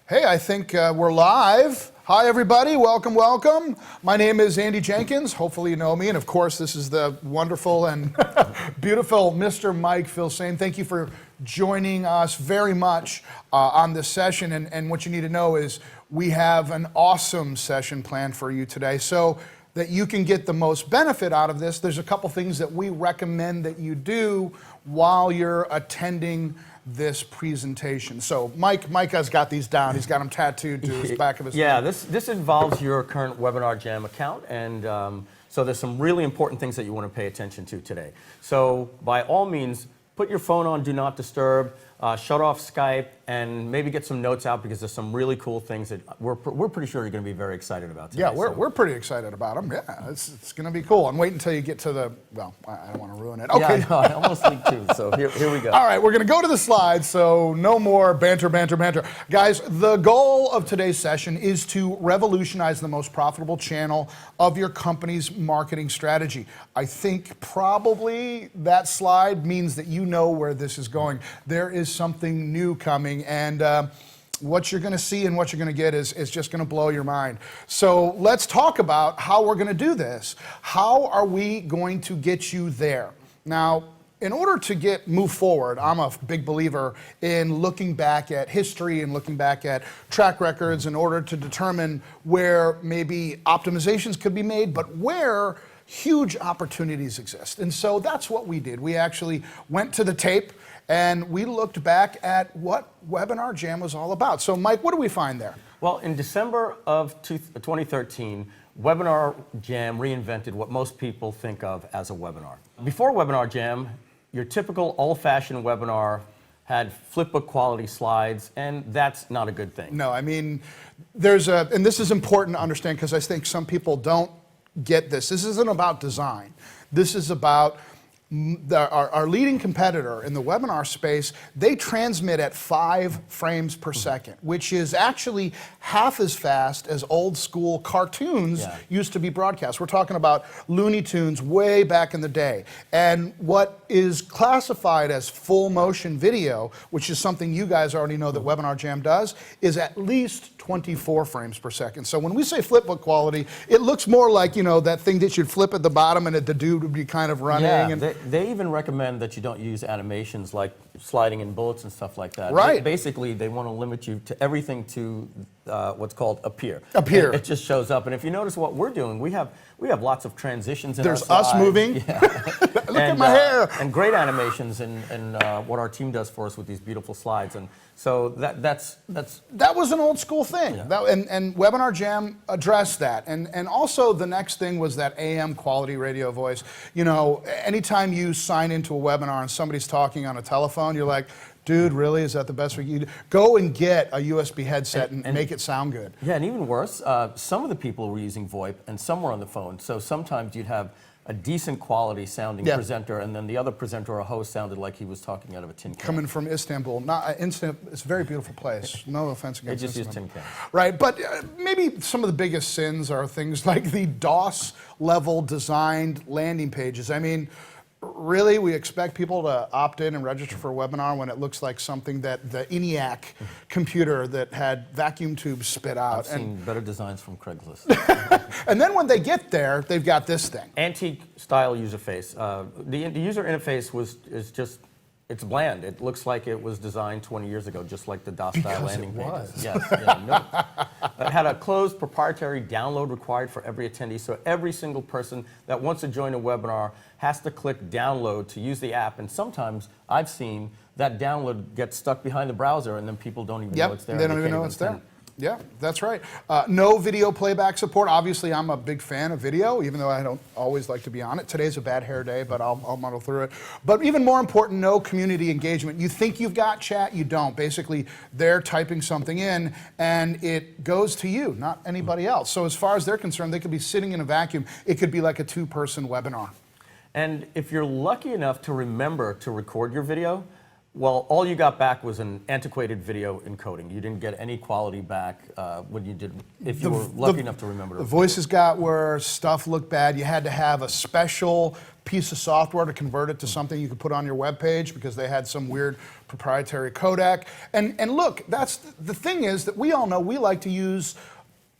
Hey, I think we're live. Hi, everybody. Welcome, welcome. My name is Andy Jenkins. Hopefully you know me. And of course, this is the wonderful and beautiful Mr. Mike Filsaime. Thank you for joining us very much on this session. And what you need to know is we have an awesome session planned for you today. So that you can get the most benefit out of this, there's a couple things that we recommend that you do while you're attending this presentation. So Mike has got these down. He's got them tattooed to his back of his Yeah, this involves your current Webinar Jam account, and so there's some really important things that you want to pay attention to today. So by all means, put your phone on Do Not Disturb, shut off Skype, and maybe get some notes out because there's some really cool things that we're pretty sure you're going to be very excited about today. Yeah, we're pretty excited about them. Yeah, it's going to be cool. And wait until you get to the, well, I don't want to ruin it. Okay. Yeah, I know, I almost leaked too, so here we go. All right, we're going to go to the slides, so no more banter. Guys, the goal of today's session is to revolutionize the most profitable channel of your company's marketing strategy. I think probably that slide means that you know where this is going. There is something new coming, and what you're going to see and what you're going to get is just going to blow your mind. So let's talk about how we're going to do this. How are we going to get you there? Now, in order to move forward, I'm a big believer in looking back at history and looking back at track records in order to determine where maybe optimizations could be made, but where huge opportunities exist. And so that's what we did. We actually went to the tape and we looked back at what Webinar Jam was all about. So Mike, what do we find there? Well, in December of 2013, Webinar Jam reinvented what most people think of as a webinar. Before Webinar Jam, your typical old-fashioned webinar had flipbook quality slides, and that's not a good thing. No, I mean, and this is important to understand because I think some people don't get this. This isn't about design. This is about our leading competitor in the webinar space. They transmit at 5 frames per second, which is actually half as fast as old school cartoons used to be broadcast. We're talking about Looney Tunes way back in the day. And what is classified as full motion video, which is something you guys already know that Webinar Jam does, is at least 24 frames per second. So when we say flipbook quality, it looks more like, you know, that thing that you'd flip at the bottom and the dude would be kind of running. Yeah, and they even recommend that you don't use animations like sliding in bullets and stuff like that. Right. Basically, they want to limit you to everything to what's called appear. Appear. It just shows up. And if you notice what we're doing, we have lots of transitions in There's our slides. us moving. Yeah. Look at my hair. And great animations in what our team does for us with these beautiful slides. And so that was an old school thing. Yeah. And Webinar Jam addressed that. And also the next thing was that AM quality radio voice. You know, anytime you sign into a webinar and somebody's talking on a telephone, you're like, dude, really? Is that the best way you go and get a USB headset and make it sound good? Yeah, and even worse, some of the people were using VoIP and some were on the phone. So sometimes you'd have a decent quality sounding presenter, and then the other presenter or host sounded like he was talking out of a tin can. Coming from Istanbul. It's a very beautiful place. No offense against They just Istanbul. use tin cans. Right, but maybe some of the biggest sins are things like the DOS level designed landing pages. I mean, really, we expect people to opt in and register for a webinar when it looks like something that the ENIAC computer that had vacuum tubes spit out. I've seen better designs from Craigslist. And then when they get there, they've got this thing. Antique style user face. The user interface is just, it's bland. It looks like it was designed 20 years ago, just like the DOS style landing pages. Yes, It had a closed proprietary download required for every attendee, so every single person that wants to join a webinar has to click download to use the app, and sometimes I've seen that download get stuck behind the browser and then people don't even know it's there. They don't even know it's there. Yeah, that's right. No video playback support. Obviously, I'm a big fan of video, even though I don't always like to be on it. Today's a bad hair day, but I'll muddle through it. But even more important, no community engagement. You think you've got chat, you don't. Basically, they're typing something in, and it goes to you, not anybody else. So as far as they're concerned, they could be sitting in a vacuum. It could be like a 2-person webinar. And if you're lucky enough to remember to record your video, well, all you got back was an antiquated video encoding. You didn't get any quality back when you did, if you were lucky enough to remember. The voices got where stuff looked bad. You had to have a special piece of software to convert it to something you could put on your web page because they had some weird proprietary codec. And look, that's the thing is that we all know we like to use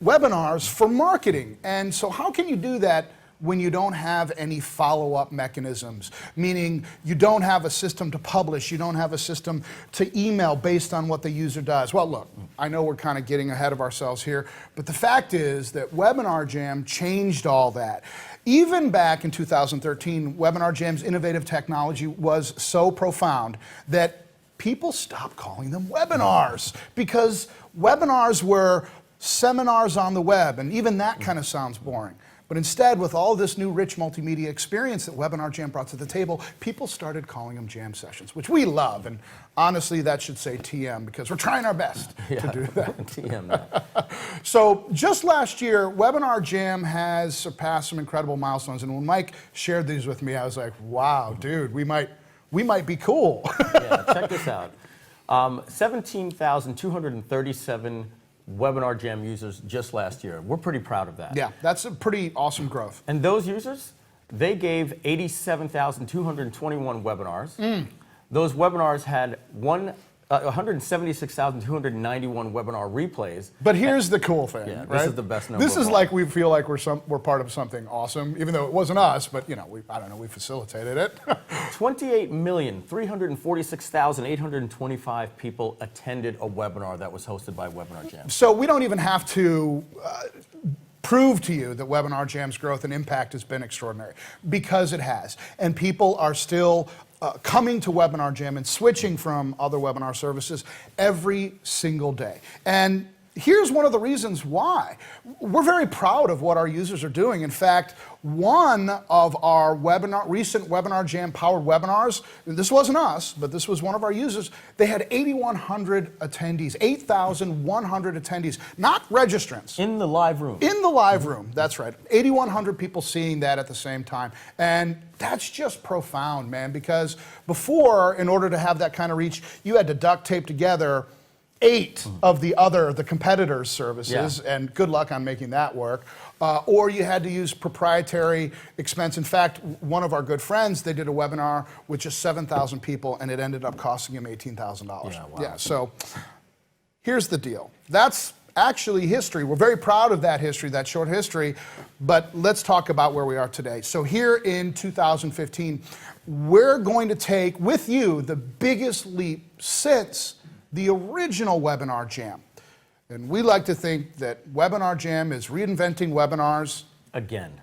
webinars for marketing. And so how can you do that when you don't have any follow-up mechanisms? Meaning you don't have a system to publish, you don't have a system to email based on what the user does. Well, look, I know we're kind of getting ahead of ourselves here, but the fact is that Webinar Jam changed all that. Even back in 2013, Webinar Jam's innovative technology was so profound that people stopped calling them webinars because webinars were seminars on the web, and even that kind of sounds boring. But instead, with all this new rich multimedia experience that Webinar Jam brought to the table, people started calling them jam sessions, which we love. And honestly, that should say TM because we're trying our best to do that. TM that. So just last year, Webinar Jam has surpassed some incredible milestones. And when Mike shared these with me, I was like, wow, dude, we might be cool. Yeah, check this out. 17,237 Webinar Jam users just last year. We're pretty proud of that. Yeah, that's a pretty awesome growth. And those users, they gave 87,221 webinars. Those webinars had 176,291 webinar replays. But here's the cool thing, Yeah, right? this is the best number. This is of all. like we feel like we're part of something awesome, even though it wasn't us, but I don't know, we facilitated it. 28,346,825 people attended a webinar that was hosted by Webinar Jam. So we don't even have to prove to you that Webinar Jam's growth and impact has been extraordinary, because it has. And people are still coming to Webinar Jam and switching from other webinar services every single day. And here's one of the reasons why. We're very proud of what our users are doing. In fact, one of our recent Webinar Jam powered webinars, this wasn't us, but this was one of our users, they had 8,100 attendees, 8,100 attendees, not registrants. In the live room. In the live room, that's right. 8,100 people seeing that at the same time. And that's just profound, man, because before, in order to have that kind of reach, you had to duct tape together 8 of the competitors' services, and good luck on making that work. Or you had to use proprietary expense. In fact, one of our good friends, they did a webinar with just 7,000 people, and it ended up costing him $18,000. Yeah, wow. Yeah, so here's the deal. That's actually history. We're very proud of that history, that short history, but let's talk about where we are today. So here in 2015, we're going to take with you the biggest leap since the original Webinar Jam. And we like to think that Webinar Jam is reinventing webinars Again.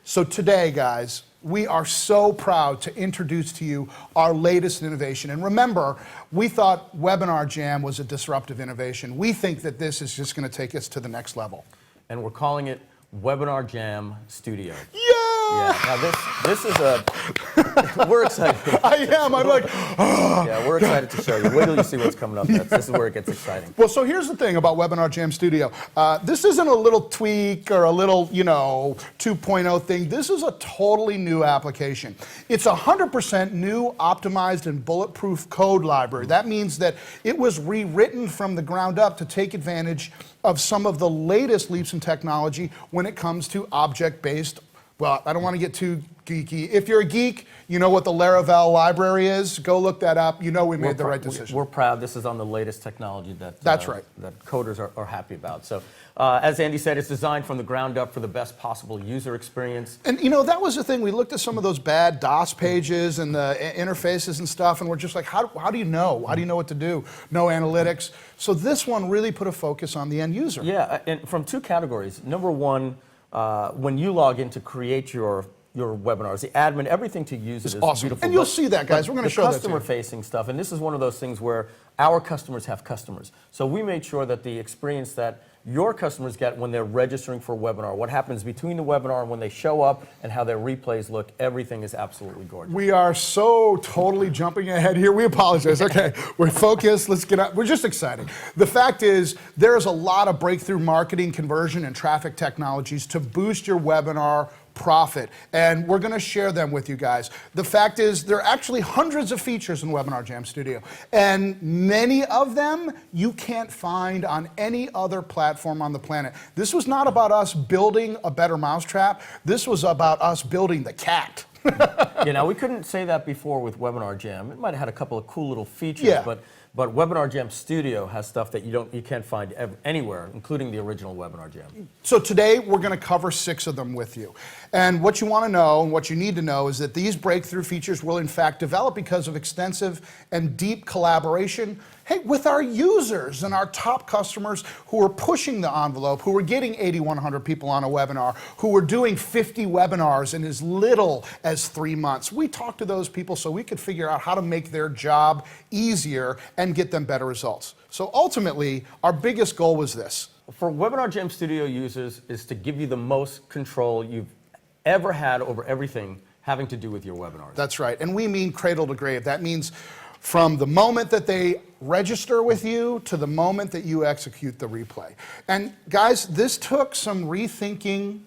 So today, guys, we are so proud to introduce to you our latest innovation. And remember, we thought Webinar Jam was a disruptive innovation. We think that this is just going to take us to the next level. And we're calling it Webinar Jam Studio. Yeah! Yeah. Now this is a. We're excited. I am. I'm like, Yeah, we're excited to show you. Wait till you see what's coming up next. This is where it gets exciting. Well, so here's the thing about Webinar Jam Studio. This isn't a little tweak or a little, 2.0 thing. This is a totally new application. It's 100% new, optimized, and bulletproof code library. That means that it was rewritten from the ground up to take advantage of some of the latest leaps in technology when it comes to object-based. Well, I don't want to get too geeky. If you're a geek, you know what the Laravel library is. Go look that up. You know we made the right decision. We're proud. This is on the latest technology that That's right. That coders are happy about. So, as Andy said, it's designed from the ground up for the best possible user experience. And that was the thing. We looked at some of those bad DOS pages and the interfaces and stuff, and we're just like, how do you know? How do you know what to do? No analytics. So this one really put a focus on the end user. Yeah, and from 2 categories. Number one, when you log in to create your webinars, the admin, everything to use it is awesome. beautiful. And you'll see that, guys. We're going to show that to you. Customer-facing stuff, and this is one of those things where our customers have customers. So we made sure that the experience that your customers get when they're registering for a webinar, what happens between the webinar and when they show up, and how their replays look, everything is absolutely gorgeous. We are so totally jumping ahead here. We apologize. Okay, we're focused. Let's get up. We're just excited. The fact is, there's a lot of breakthrough marketing, conversion, and traffic technologies to boost your webinar profit. And we're going to share them with you guys. The fact is, there are actually hundreds of features in Webinar Jam Studio. And many of them you can't find on any other platform on the planet. This was not about us building a better mousetrap. This was about us building the cat. We couldn't say that before with Webinar Jam. It might have had a couple of cool little features, Yeah. but Webinar Jam Studio has stuff that you can't find anywhere, including the original Webinar Jam. So today we're going to cover 6 of them with you. And what you want to know and what you need to know is that these breakthrough features will in fact develop because of extensive and deep collaboration with our users and our top customers who are pushing the envelope, who are getting 8,100 people on a webinar, who are doing 50 webinars in as little as 3 months. We talked to those people so we could figure out how to make their job easier and get them better results. So ultimately, our biggest goal was this. For Webinar Jam Studio users is to give you the most control you've ever had over everything having to do with your webinars. That's right, and we mean cradle to grave. That means from the moment that they register with you to the moment that you execute the replay. And guys, this took some rethinking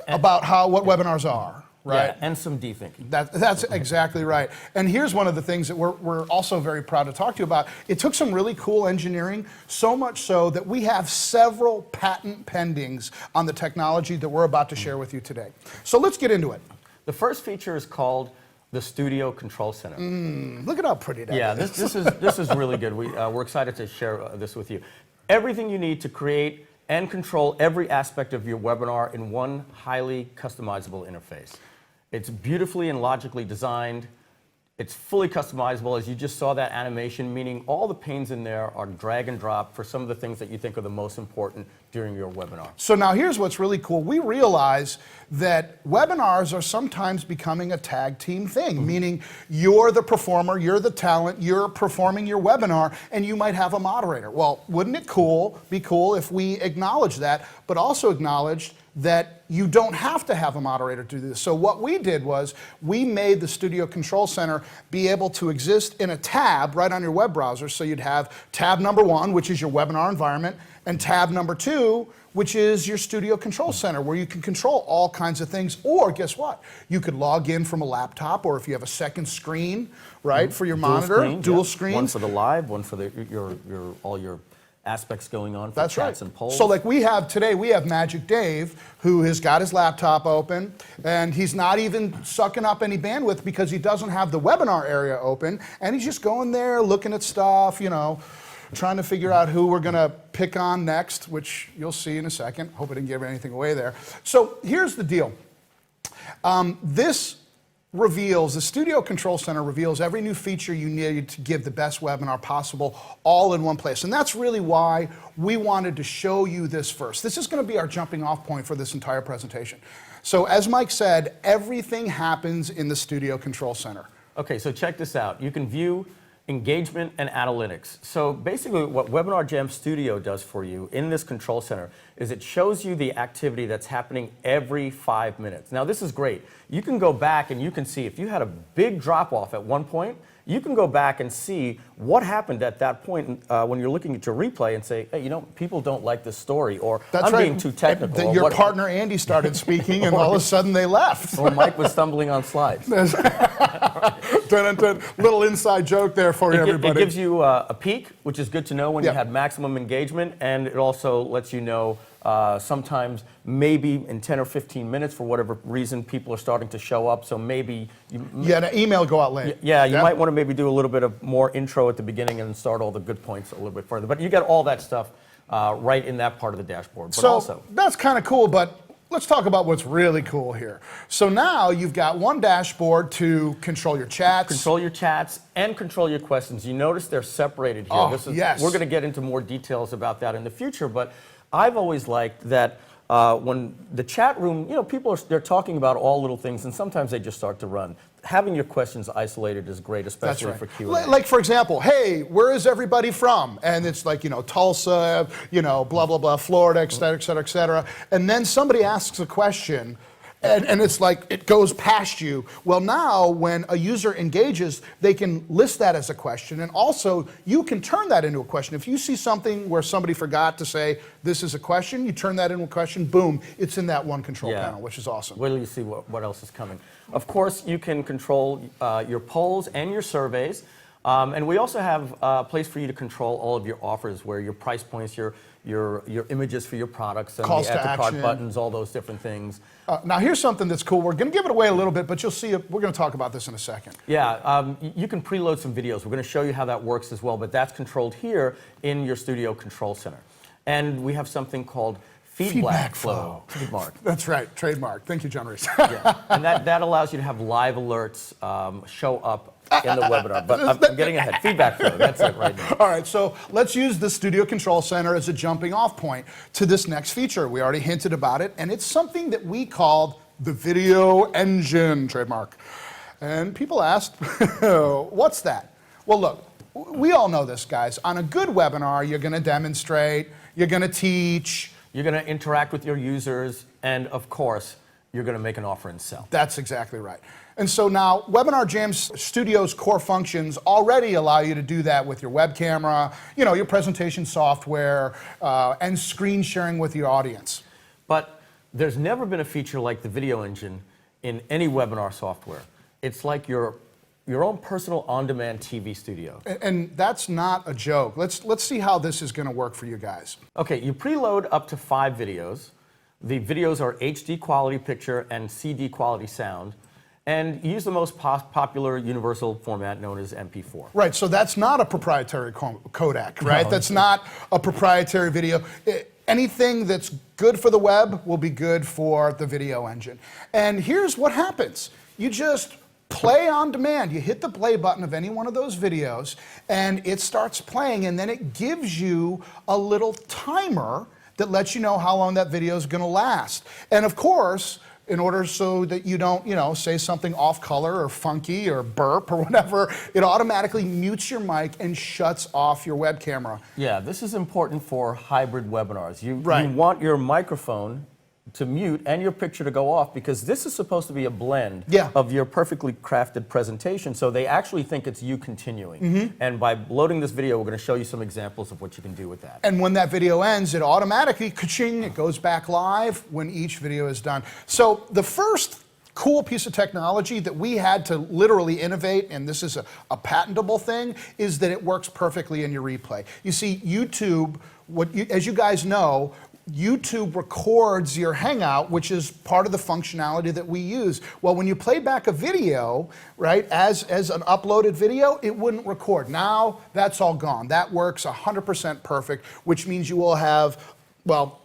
about what webinars are, right? Yeah, and some dethinking. That's exactly right. And here's one of the things that we're also very proud to talk to you about. It took some really cool engineering, so much so that we have several patent pendings on the technology that we're about to share with you today. So let's get into it. The first feature is called the Studio Control Center. Look at how pretty that is. Yeah, this is really good. We're excited to share this with you. Everything you need to create and control every aspect of your webinar in one highly customizable interface. It's beautifully and logically designed. It's fully customizable, as you just saw that animation, meaning all the panes in there are drag and drop for some of the things that you think are the most important during your webinar. So now here's what's really cool. We realize that webinars are sometimes becoming a tag team thing, meaning you're the performer, you're the talent, you're performing your webinar, and you might have a moderator. Well, wouldn't it be cool if we acknowledged that, but also acknowledged that you don't have to have a moderator to do this. So what we did was we made the Studio Control Center be able to exist in a tab right on your web browser. So you'd have tab number 1, which is your webinar environment, and tab number 2, which is your Studio Control Center, where you can control all kinds of things. Or guess what? You could log in from a laptop, or if you have a second screen, right, for your monitor, dual screens. One for the live, one for all your aspects going on for chats and polls. So like today we have Magic Dave, who has got his laptop open, and he's not even sucking up any bandwidth because he doesn't have the webinar area open, and he's just going there looking at stuff, trying to figure out who we're going to pick on next, which you'll see in a second. Hope I didn't give anything away there. So here's the deal. The Studio Control Center reveals every new feature you need to give the best webinar possible all in one place. And that's really why we wanted to show you this first. This is going to be our jumping off point for this entire presentation. So as Mike said, everything happens in the Studio Control Center. Okay, so check this out. You can view engagement and analytics. So basically what Webinar Jam Studio does for you in this control center is it shows you the activity that's happening every 5 minutes. Now this is great. You can go back and you can see if you had a big drop off at one point, you can go back and see what happened at that point when you're looking at your replay and say, hey, people don't like this story, or I'm being too technical. Your partner Andy started speaking and all of a sudden they left. Or Mike was stumbling on slides. Little inside joke there for you, everybody. It gives you a peak, which is good to know when you had maximum engagement, and it also lets you know sometimes maybe in 10 or 15 minutes, for whatever reason, people are starting to show up, so maybe... an email go out late. Yeah, you might want to maybe do a little bit of more intro at the beginning and start all the good points a little bit further. But you get all that stuff right in that part of the dashboard. But that's kind of cool, but let's talk about what's really cool here. So now you've got one dashboard to control your chats. Control your chats and control your questions. You notice they're separated here. Yes. We're going to get into more details about that in the future, but I've always liked that when the chat room, people they're talking about all little things, and sometimes they just start to run. Having your questions isolated is great, especially for Q&A. Like, for example, hey, where is everybody from? And it's like, Tulsa, blah, blah, blah, Florida, et cetera, et cetera, et cetera. And then somebody asks a question, And it's like it goes past you. Well, now when a user engages, they can list that as a question, and also you can turn that into a question. If you see something where somebody forgot to say this is a question, you turn that into a question, boom, it's in that one control panel, which is awesome. Wait till you see what else is coming. Of course, you can control your polls and your surveys. And we also have a place for you to control all of your offers, where your price points, your images for your products, and Calls the add to to cart action. buttons, all those different things. Now here's something that's cool. We're going to give it away a little bit, but you'll see it. We're going to talk about this in a second. Yeah, you can preload some videos. We're going to show you how that works as well, but that's controlled here in your studio control center. And we have something called feedback flow. Trademark. That's right, trademark. Thank you, John Reese. Yeah. And that allows you to have live alerts show up in the webinar. But I'm getting ahead. Feedback flow, that's it right now. All right, so let's use the Studio Control Center as a jumping off point to this next feature. We already hinted about it, and it's something that we called the video engine, trademark. And people asked, what's that? Well, look, we all know this, guys. On a good webinar, you're going to demonstrate, you're going to teach. You're going to interact with your users, and of course, you're going to make an offer and sell. That's exactly right. And so now, Webinar Jam Studio's core functions already allow you to do that with your web camera, you know, your presentation software, and screen sharing with your audience. But there's never been a feature like the video engine in any webinar software. It's like your own personal on-demand TV studio. And that's not a joke. Let's see how this is going to work for you guys. Okay, you preload up to 5 videos. The videos are HD quality picture and CD quality sound. And use the most popular universal format known as MP4. Right, so that's not a proprietary codec, right? No. That's not a proprietary video. Anything that's good for the web will be good for the video engine. And here's what happens. You just play on demand. You hit the play button of any one of those videos, and it starts playing, and then it gives you a little timer that lets you know how long that video is going to last. And of course, in order so that you don't, say something off color or funky or burp or whatever, it automatically mutes your mic and shuts off your web camera. Yeah, this is important for hybrid webinars. You Right. want your microphone to mute and your picture to go off, because this is supposed to be a blend of your perfectly crafted presentation, so they actually think it's you continuing. And by loading this video, we're going to show you some examples of what you can do with that. And when that video ends, it automatically, ka-ching, it goes back live when each video is done. So the first cool piece of technology that we had to literally innovate, and this is a patentable thing, is that it works perfectly in your replay. You see, YouTube, as you guys know, YouTube records your Hangout, which is part of the functionality that we use. Well, when you play back a video, right, as an uploaded video, it wouldn't record. Now, that's all gone. That works 100% perfect, which means you will have, well,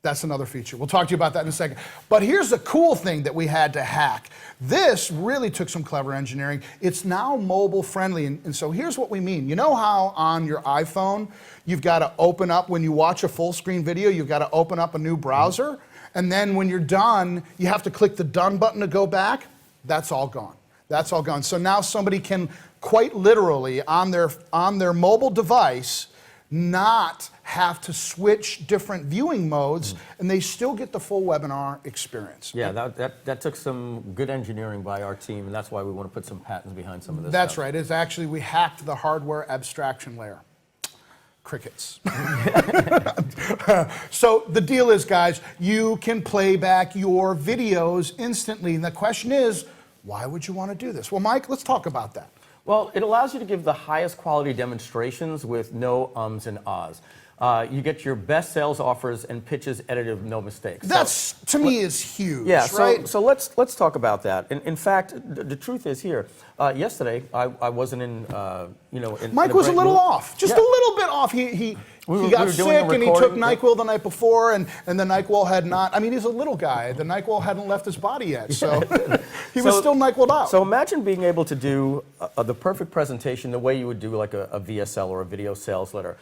that's another feature. We'll talk to you about that in a second. But here's the cool thing that we had to hack. This really took some clever engineering. It's now mobile friendly. And so here's what we mean. You know how on your iPhone, you've got to open up, when you watch a full screen video, you've got to open up a new browser. And then when you're done, you have to click the done button to go back. That's all gone. That's all gone. So now somebody can quite literally on their mobile device not have to switch different viewing modes, and they still get the full webinar experience. Yeah, that took some good engineering by our team, and that's why we want to put some patents behind some of this That's stuff. right. It's actually, we hacked the hardware abstraction layer. Crickets. So the deal is, guys, you can play back your videos instantly, and the question is, why would you want to do this? Well, Mike, let's talk about that. Well, it allows you to give the highest quality demonstrations with no ums and ahs. You get your best sales offers and pitches edited with no mistakes. That's, to me, is huge, yeah, right? So let's talk about that. In fact, the truth is here. Yesterday, I wasn't in, Mike was a little off, just a little bit off. He got sick and he took NyQuil the night before, and the NyQuil had not, I mean, he's a little guy. The NyQuil hadn't left his body yet, so he was still NyQuil'd out. So imagine being able to do the perfect presentation the way you would do like a VSL or a video sales letter.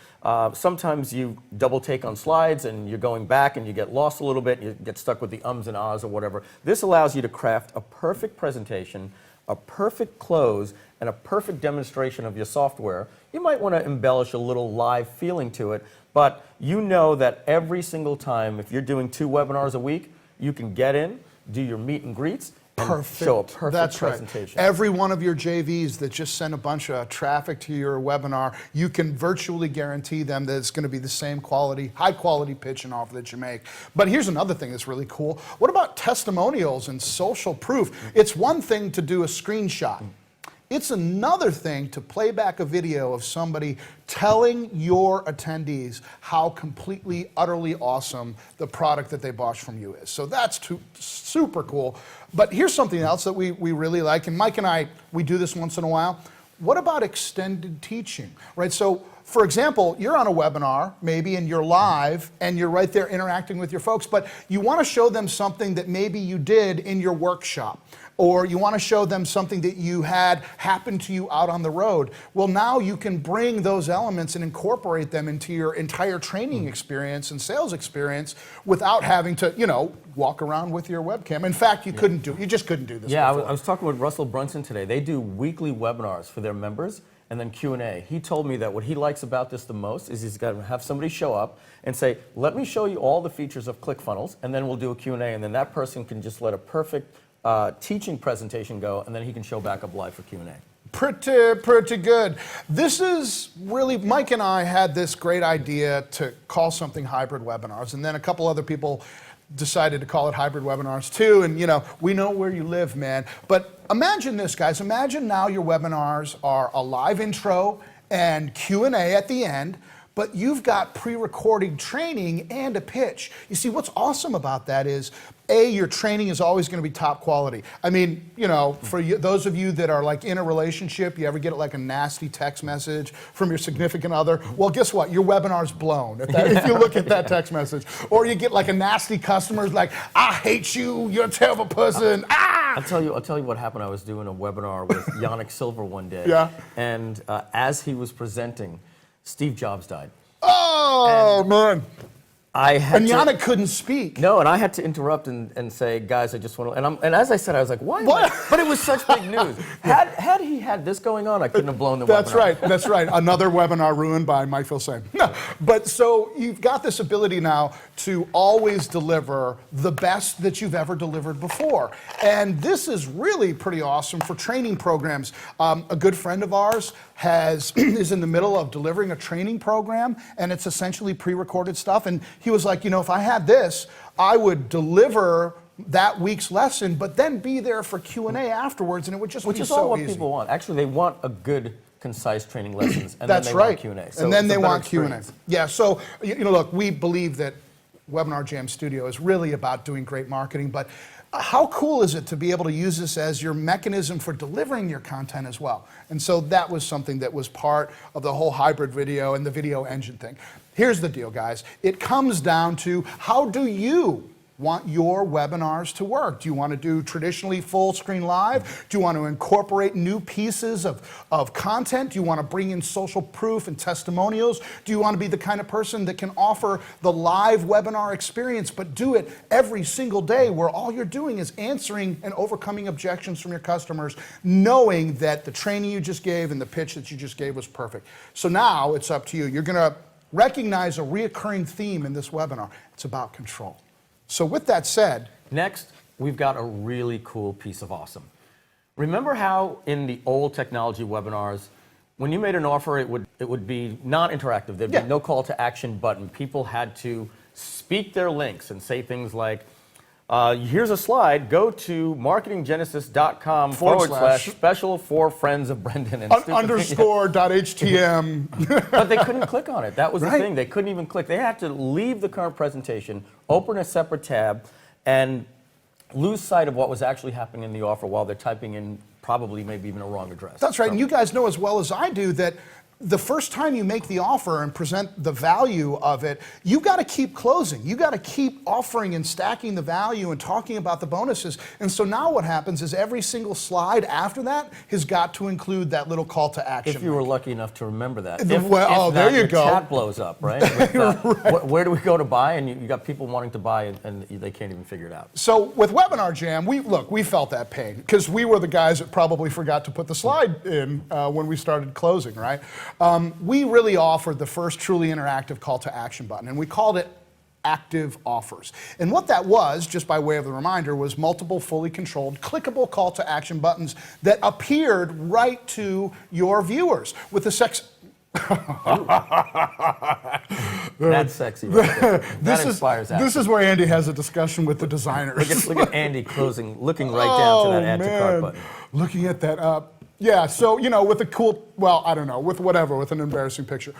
Sometimes you double take on slides and you're going back and you get lost a little bit, you get stuck with the ums and ahs or whatever. This allows you to craft a perfect presentation, a perfect close, and a perfect demonstration of your software. You might want to embellish a little live feeling to it, but you know that every single time, if you're doing 2 webinars a week, you can get in, do your meet and greets, and Perfect. show a perfect That's presentation. Right. Every one of your JVs that just send a bunch of traffic to your webinar, you can virtually guarantee them that it's going to be the same quality, high quality pitch and offer that you make. But here's another thing that's really cool. What about testimonials and social proof? It's one thing to do a screenshot. It's another thing to play back a video of somebody telling your attendees how completely, utterly awesome the product that they bought from you is. So that's super cool. But here's something else that we really like, and Mike and I, we do this once in a while. What about extended teaching, right? So, for example, you're on a webinar, maybe, and you're live, and you're right there interacting with your folks, but you want to show them something that maybe you did in your workshop, or you want to show them something that you had happen to you out on the road. Well, now you can bring those elements and incorporate them into your entire training experience and sales experience without having to, you know, walk around with your webcam. In fact, you just couldn't do this Yeah, before. I was talking with Russell Brunson today. They do weekly webinars for their members and then Q&A. He told me that what he likes about this the most is he's got to have somebody show up and say, let me show you all the features of ClickFunnels, and then we'll do a Q&A, and then that person can just let a perfect teaching presentation go, and then he can show back up live for Q&A. Pretty good. This is really, Mike and I had this great idea to call something hybrid webinars, and then a couple other people decided to call it hybrid webinars too, and you know, we know where you live, man. But imagine this, guys. Imagine now your webinars are a live intro and Q&A at the end, but you've got pre-recorded training and a pitch. You see, what's awesome about that is, A, your training is always going to be top quality. I mean, you know, for you, those of you that are like in a relationship, you ever get like a nasty text message from your significant other? Well, guess what? Your webinar's blown if you look at that text message. Or you get like a nasty customer like, I hate you, you're a terrible person, I'll tell you what happened. I was doing a webinar with Yannick Silver one day, Yeah. and as he was presenting, Steve Jobs died. Oh, man. And Yannick couldn't speak. No, and I had to interrupt and say, guys, I just want to, and as I said, I was like, why? What? But it was such big news. Had he had this going on, I couldn't have blown the webinar. That's right. Another webinar ruined by Mike Filsaime. No, but so you've got this ability now to always deliver the best that you've ever delivered before. And this is really pretty awesome for training programs. A good friend of ours is in the middle of delivering a training program, and it's essentially pre-recorded stuff. And he was like, you know, if I had this, I would deliver that week's lesson, but then be there for Q&A afterwards, and it would just be so easy. Which is all what people want. Actually, they want a good, concise training lessons, and That's then they right. want Q&A. So and then they want Q&A. Q&A. Yeah, so, you know, look, we believe that Webinar Jam Studio is really about doing great marketing, but how cool is it to be able to use this as your mechanism for delivering your content as well? And so that was something that was part of the whole hybrid video and the video engine thing. Here's the deal, guys. It comes down to, how do you want your webinars to work? Do you want to do traditionally full screen live? Do you want to incorporate new pieces of content? Do you want to bring in social proof and testimonials? Do you want to be the kind of person that can offer the live webinar experience, but do it every single day, where all you're doing is answering and overcoming objections from your customers, knowing that the training you just gave and the pitch that you just gave was perfect? So now it's up to you. You're going to recognize a reoccurring theme in this webinar. It's about control. So with that said, next, we've got a really cool piece of awesome. Remember how in the old technology webinars, when you made an offer, it would be non-interactive. There'd be no call to action button. People had to speak their links and say things like, here's a slide, go to marketinggenesis.com / special for friends of Brendan. And _.htm. But they couldn't click on it. That was the thing. They couldn't even click. They had to leave the current presentation, open a separate tab, and lose sight of what was actually happening in the offer while they're typing in probably maybe even a wrong address. That's right. And you guys know as well as I do that the first time you make the offer and present the value of it, you got to keep closing. You got to keep offering and stacking the value and talking about the bonuses. And so now what happens is every single slide after that has got to include that little call to action. If you were lucky enough to remember that. There you go. Chat blows up, right? With, where do we go to buy? And you got people wanting to buy and they can't even figure it out. So with Webinar Jam, we felt that pain because we were the guys that probably forgot to put the slide in when we started closing, right? We really offered the first truly interactive call to action button, and we called it active offers. And what that was, just by way of a reminder, was multiple fully controlled clickable call to action buttons that appeared right to your viewers with the That's sexy. Right there. That inspires action. This is where Andy has a discussion with the designers. Look at Andy looking right down to that add to cart button. Looking at that yeah, so, with a cool, well, I don't know, with an embarrassing picture.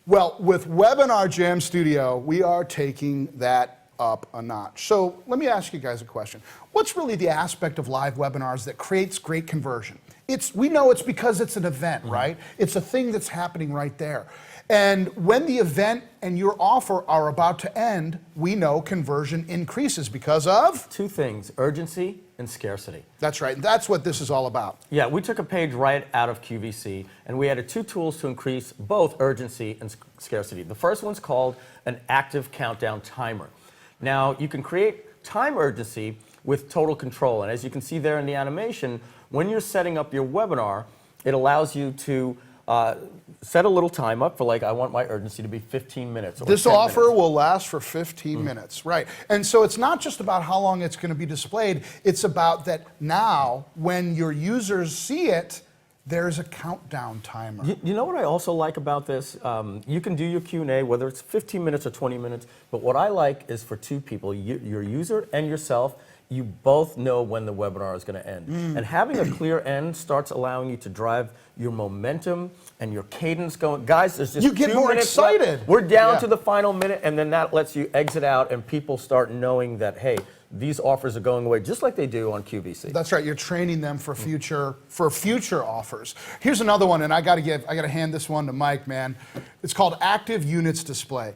Well, with Webinar Jam Studio, we are taking that up a notch. So let me ask you guys a question. What's really the aspect of live webinars that creates great conversion? We know it's because it's an event, right? It's a thing that's happening right there. And when the event and your offer are about to end, we know conversion increases because of? Two things, urgency and scarcity. That's right. That's what this is all about. Yeah, we took a page right out of QVC, and we added two tools to increase both urgency and scarcity. The first one's called an active countdown timer. Now, you can create time urgency with total control, and as you can see there in the animation, when you're setting up your webinar, it allows you to set a little time up for, like, I want my urgency to be 15 minutes. Or this 10 offer minutes. will last for 15 minutes, right? And so it's not just about how long it's going to be displayed. It's about that now, when your users see it, there's a countdown timer. You know what I also like about this? You can do your Q&A, whether it's 15 minutes or 20 minutes, but what I like is for two people, your user and yourself, you both know when the webinar is going to end. And having a clear end starts allowing you to drive your momentum and your cadence going. Guys, there's just You get 2 more minutes excited. left. We're down to the final minute, and then that lets you exit out and people start knowing that, hey, these offers are going away just like they do on QVC. That's right. You're training them for future offers. Here's another one, and I got to hand this one to Mike, man. It's called Active Units Display.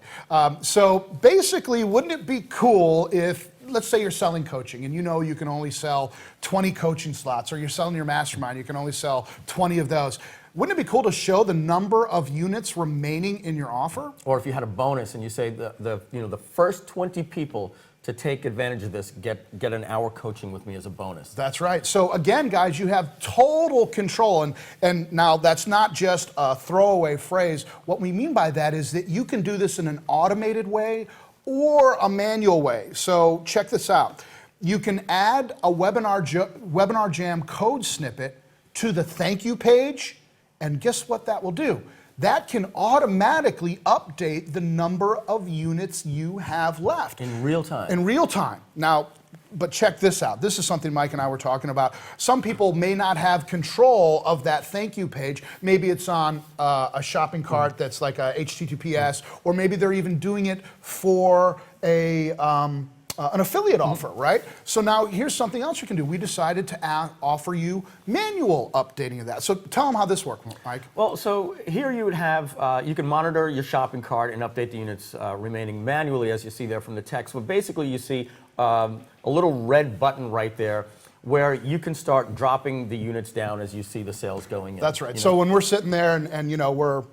So basically, wouldn't it be cool if, let's say you're selling coaching and you can only sell 20 coaching slots, or you're selling your mastermind, you can only sell 20 of those. Wouldn't it be cool to show the number of units remaining in your offer? Or if you had a bonus and you say the first 20 people to take advantage of this get an hour coaching with me as a bonus. That's right. So again, guys, you have total control. And now that's not just a throwaway phrase. What we mean by that is that you can do this in an automated way or a manual way. So check this out. You can add a Webinar Jam code snippet to the thank you page, and guess what that will do? That can automatically update the number of units you have left. In real time. In real time. Now, but check this out. This is something Mike and I were talking about. Some people may not have control of that thank you page. Maybe it's on a shopping cart that's like a HTTPS, or maybe they're even doing it for an affiliate offer, right? So now here's something else you can do. We decided to offer you manual updating of that. So tell them how this works, Mike. Well, so here you would have, you can monitor your shopping cart and update the units remaining manually, as you see there from the text. But basically you see a little red button right there where you can start dropping the units down as you see the sales going in. That's right. So when we're sitting there and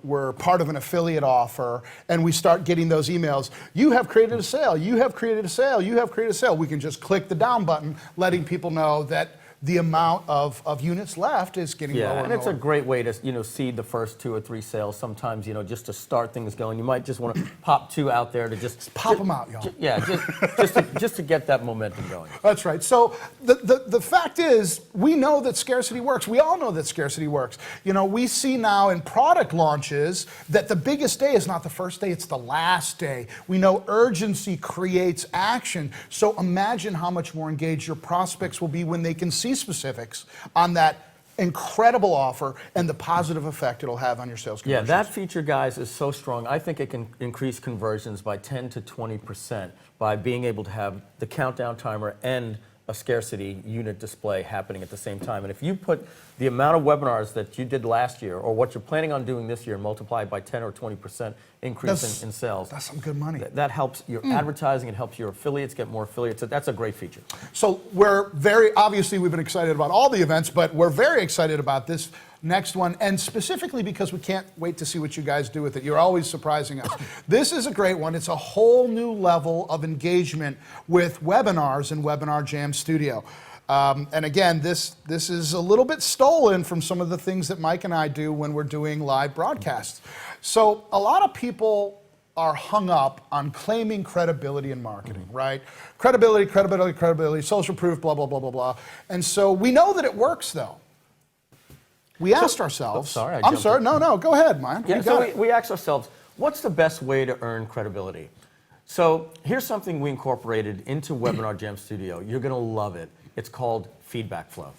we're part of an affiliate offer and we start getting those emails, you have created a sale, you have created a sale, you have created a sale. We can just click the down button, letting people know that the amount of units left is getting lower and and it's lower. a great way to seed the first 2 or 3 sales. Sometimes just to start things going, you might just want to pop 2 out there to just pop them out, y'all. Just to get that momentum going. That's right. So the fact is, we know that scarcity works. We all know that scarcity works. We see now in product launches that the biggest day is not the first day, it's the last day. We know urgency creates action. So imagine how much more engaged your prospects will be when they can see specifics on that incredible offer and the positive effect it'll have on your sales conversions. Yeah, that feature, guys, is so strong. I think it can increase conversions by 10 to 20% by being able to have the countdown timer and a scarcity unit display happening at the same time. And if you put the amount of webinars that you did last year, or what you're planning on doing this year, multiplied by 10 or 20% increase in sales. That's some good money. That helps your advertising, it helps your affiliates get more affiliates. So that's a great feature. So obviously we've been excited about all the events, but we're very excited about this next one, and specifically because we can't wait to see what you guys do with it. You're always surprising us. This is a great one. It's a whole new level of engagement with webinars in Webinar Jam Studio. And again, this is a little bit stolen from some of the things that Mike and I do when we're doing live broadcasts. So a lot of people are hung up on claiming credibility in marketing, right? Credibility, credibility, credibility, social proof, blah, blah, blah, blah, blah. And so we know that it works, though. We asked ourselves. I'm sorry. No, go ahead, man. Yeah, we asked ourselves, what's the best way to earn credibility? So here's something we incorporated into Webinar Jam Studio. You're going to love it. It's called feedback flow.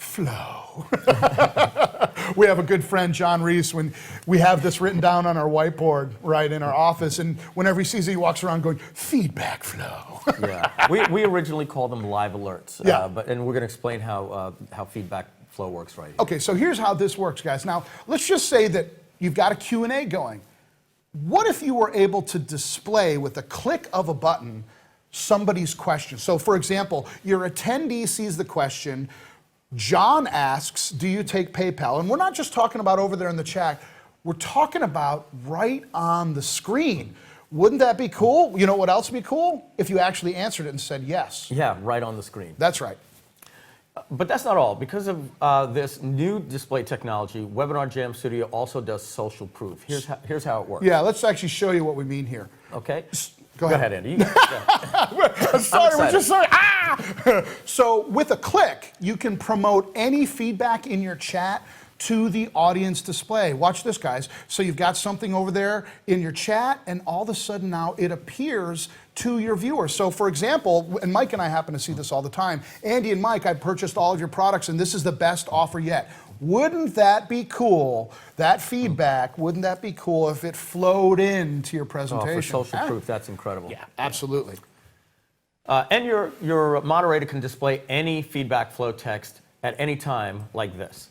We have a good friend, John Reese, when we have this written down on our whiteboard, right, in our office, and whenever he sees it, he walks around going, feedback flow. Yeah, we originally called them live alerts, yeah. And we're going to explain how feedback flow works right here. Okay, so here's how this works, guys. Now, let's just say that you've got a Q&A going. What if you were able to display with a click of a button somebody's question? So for example, your attendee sees the question, John asks, do you take PayPal? And we're not just talking about over there in the chat, we're talking about right on the screen. Wouldn't that be cool? You know what else would be cool? If you actually answered it and said yes. Yeah, right on the screen. That's right. But that's not all. Because of this new display technology, Webinar Jam Studio also does social proof. Here's how it works. Yeah, let's actually show you what we mean here. Okay. Go ahead, Andy. Sorry, we're just sorry. So with a click, you can promote any feedback in your chat to the audience display. Watch this, guys. So you've got something over there in your chat, and all of a sudden now it appears to your viewers. So for example, and Mike and I happen to see this all the time, Andy and Mike, I purchased all of your products, and this is the best offer yet. Wouldn't that be cool, that feedback, wouldn't that be cool if it flowed into your presentation? Oh, for social proof, that's incredible. Yeah, absolutely. And your moderator can display any feedback flow text at any time like this.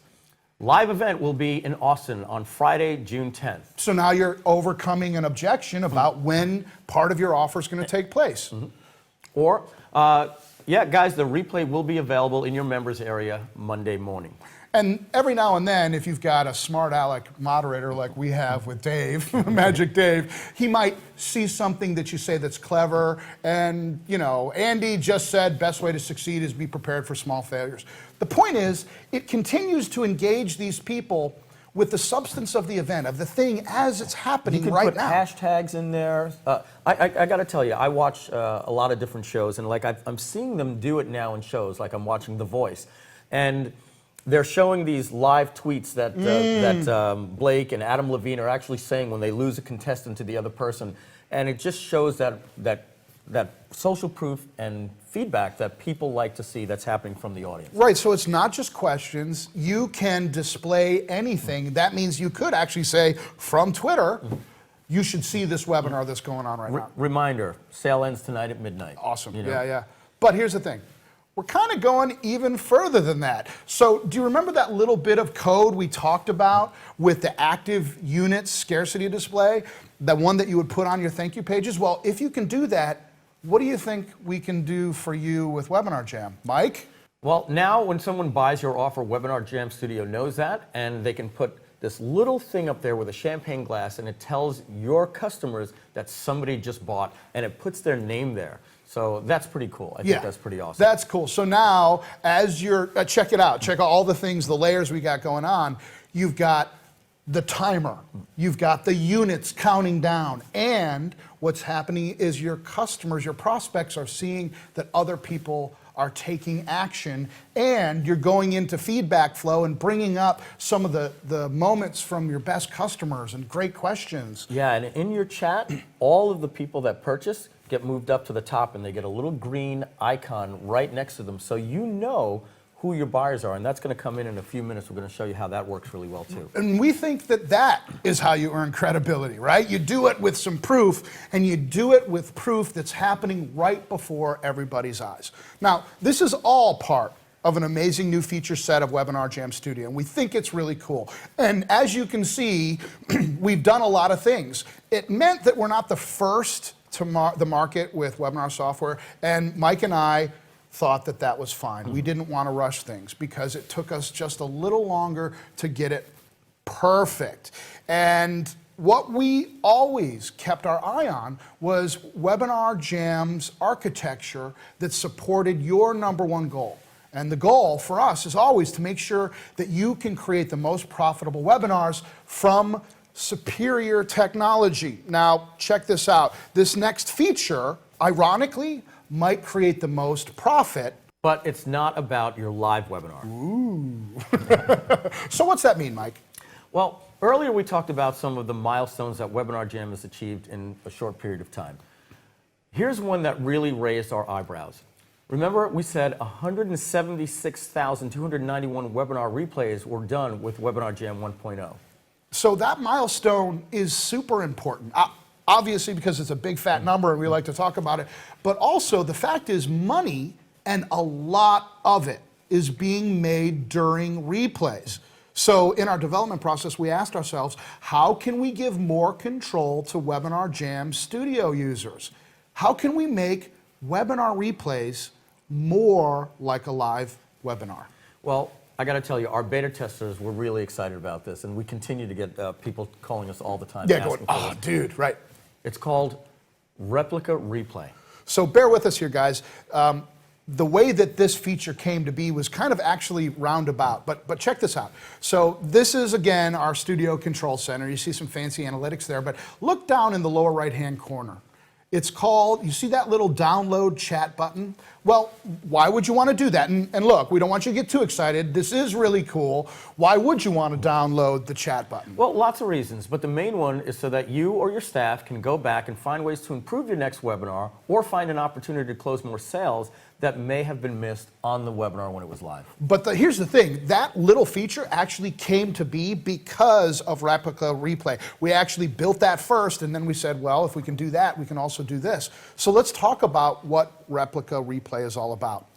Live event will be in Austin on Friday, June 10th. So now you're overcoming an objection about when part of your offer is going to take place. Or, yeah, guys, the replay will be available in your members area Monday morning. And every now and then, if you've got a smart aleck moderator like we have with Dave, Magic Dave, he might see something that you say that's clever. And, you know, Andy just said best way to succeed is be prepared for small failures. The point is, it continues to engage these people with the substance of the event, of the thing as it's happening right now. You can put hashtags in there. I got to tell you, I watch a lot of different shows, and like I'm seeing them do it now in shows, like I'm watching The Voice. And they're showing these live tweets that Blake and Adam Levine are actually saying when they lose a contestant to the other person, and it just shows that social proof and feedback that people like to see that's happening from the audience. Right, so it's not just questions. You can display anything. That means you could actually say from Twitter, you should see this webinar that's going on right now. Reminder, sale ends tonight at midnight. Awesome, you know? Yeah. But here's the thing. We're kind of going even further than that. So do you remember that little bit of code we talked about with the active units scarcity display? The one that you would put on your thank you pages? Well, if you can do that, what do you think we can do for you with Webinar Jam? Mike? Well, now when someone buys your offer, Webinar Jam Studio knows that, and they can put this little thing up there with a champagne glass, and it tells your customers that somebody just bought, and it puts their name there. So that's pretty cool. I think that's pretty awesome. That's cool. So now, as you're, check it out. Check out all the things, the layers we got going on. You've got the timer. You've got the units counting down. And what's happening is your customers, your prospects are seeing that other people are taking action, and you're going into feedback flow and bringing up some of the moments from your best customers and great questions. Yeah, and in your chat, all of the people that purchase get moved up to the top, and they get a little green icon right next to them, so you know who your buyers are, and that's going to come in a few minutes. We're going to show you how that works really well too. And we think that that is how you earn credibility, right? You do it with some proof, and you do it with proof that's happening right before everybody's eyes. Now, this is all part of an amazing new feature set of Webinar Jam Studio, and we think it's really cool. And as you can see, we've done a lot of things. It meant that we're not the first to the market with webinar software, and Mike and I thought that that was fine. We didn't want to rush things because it took us just a little longer to get it perfect. And what we always kept our eye on was Webinar Jam's architecture that supported your #1 goal. And the goal for us is always to make sure that you can create the most profitable webinars from superior technology. Now, check this out. This next feature, ironically, might create the most profit. But it's not about your live webinar. Ooh. So what's that mean, Mike? Well, earlier we talked about some of the milestones that Webinar Jam has achieved in a short period of time. Here's one that really raised our eyebrows. Remember, we said 176,291 webinar replays were done with Webinar Jam 1.0. So that milestone is super important. Obviously, because it's a big fat number and we like to talk about it, but also the fact is money, and a lot of it, is being made during replays. So in our development process, we asked ourselves, how can we give more control to Webinar Jam Studio users? How can we make webinar replays more like a live webinar? Well, I got to tell you, our beta testers were really excited about this, and we continue to get people calling us all the time. Yeah, going, oh, dude, right. It's called Replica Replay. So bear with us here, guys. The way that this feature came to be was kind of actually roundabout, but check this out. So this is, again, our studio control center. You see some fancy analytics there, but look down in the lower right-hand corner. It's called, you see that little download chat button? Well, why would you want to do that? And look, we don't want you to get too excited. This is really cool. Why would you want to download the chat button? Well, lots of reasons, but the main one is so that you or your staff can go back and find ways to improve your next webinar or find an opportunity to close more sales that may have been missed on the webinar when it was live. But here's the thing, that little feature actually came to be because of Replica Replay. We actually built that first, and then we said, well, if we can do that, we can also do this. So let's talk about what Replica Replay is all about.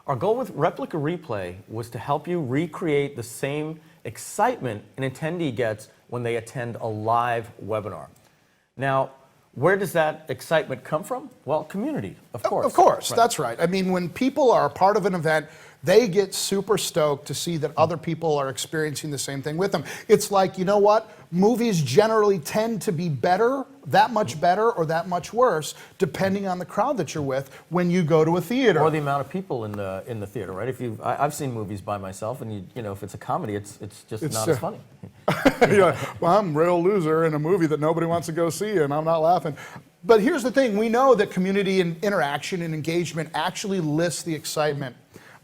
Our goal with Replica Replay was to help you recreate the same excitement an attendee gets when they attend a live webinar. Now, where does that excitement come from? Well, community, of course. Of course, right. That's right. I mean, when people are a part of an event, they get super stoked to see that other people are experiencing the same thing with them. It's like, you know what? Movies generally tend to be better, that much better, or that much worse, depending on the crowd that you're with when you go to a theater. Or the amount of people in the theater, right? I've seen movies by myself, and you know, if it's a comedy, it's just not as funny. You're like, well, I'm a real loser in a movie that nobody wants to go see, and I'm not laughing. But here's the thing, we know that community and interaction and engagement actually lifts the excitement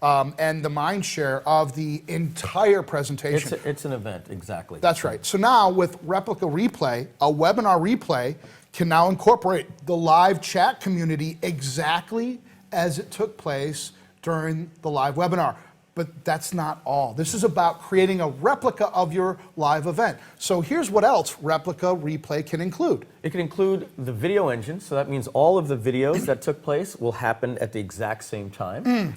and the mind share of the entire presentation. It's an event, exactly. That's right. So now with Replica Replay, a webinar replay can now incorporate the live chat community exactly as it took place during the live webinar. But that's not all. This is about creating a replica of your live event. So here's what else Replica Replay can include. It can include the video engine, so that means all of the videos that took place will happen at the exact same time.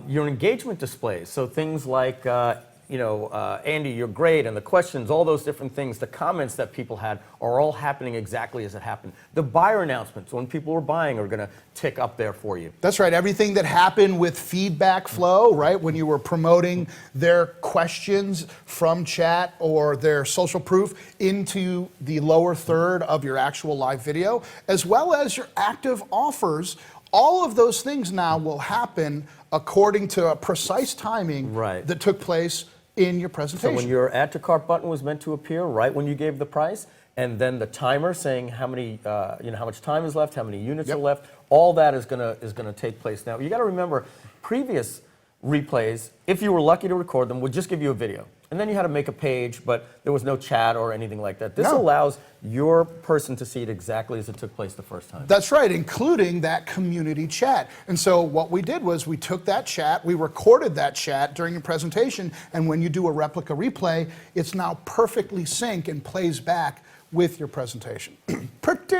Your engagement displays, so things like, Andy, you're great, and the questions, all those different things, the comments that people had are all happening exactly as it happened. The buyer announcements, when people were buying, are going to tick up there for you. That's right. Everything that happened with feedback flow, right, when you were promoting their questions from chat or their social proof into the lower third of your actual live video, as well as your active offers. All of those things now will happen according to a precise timing that took place in your presentation. So when your add to cart button was meant to appear right when you gave the price, and then the timer saying how many, how much time is left, how many units are left, all that is gonna take place. Now you got to remember, previous replays, if you were lucky to record them, would just give you a video. And then you had to make a page, but there was no chat or anything like that. This allows your person to see it exactly as it took place the first time. That's right, including that community chat. And so what we did was we took that chat, we recorded that chat during your presentation, and when you do a Replica Replay, it's now perfectly synced and plays back with your presentation. Pretty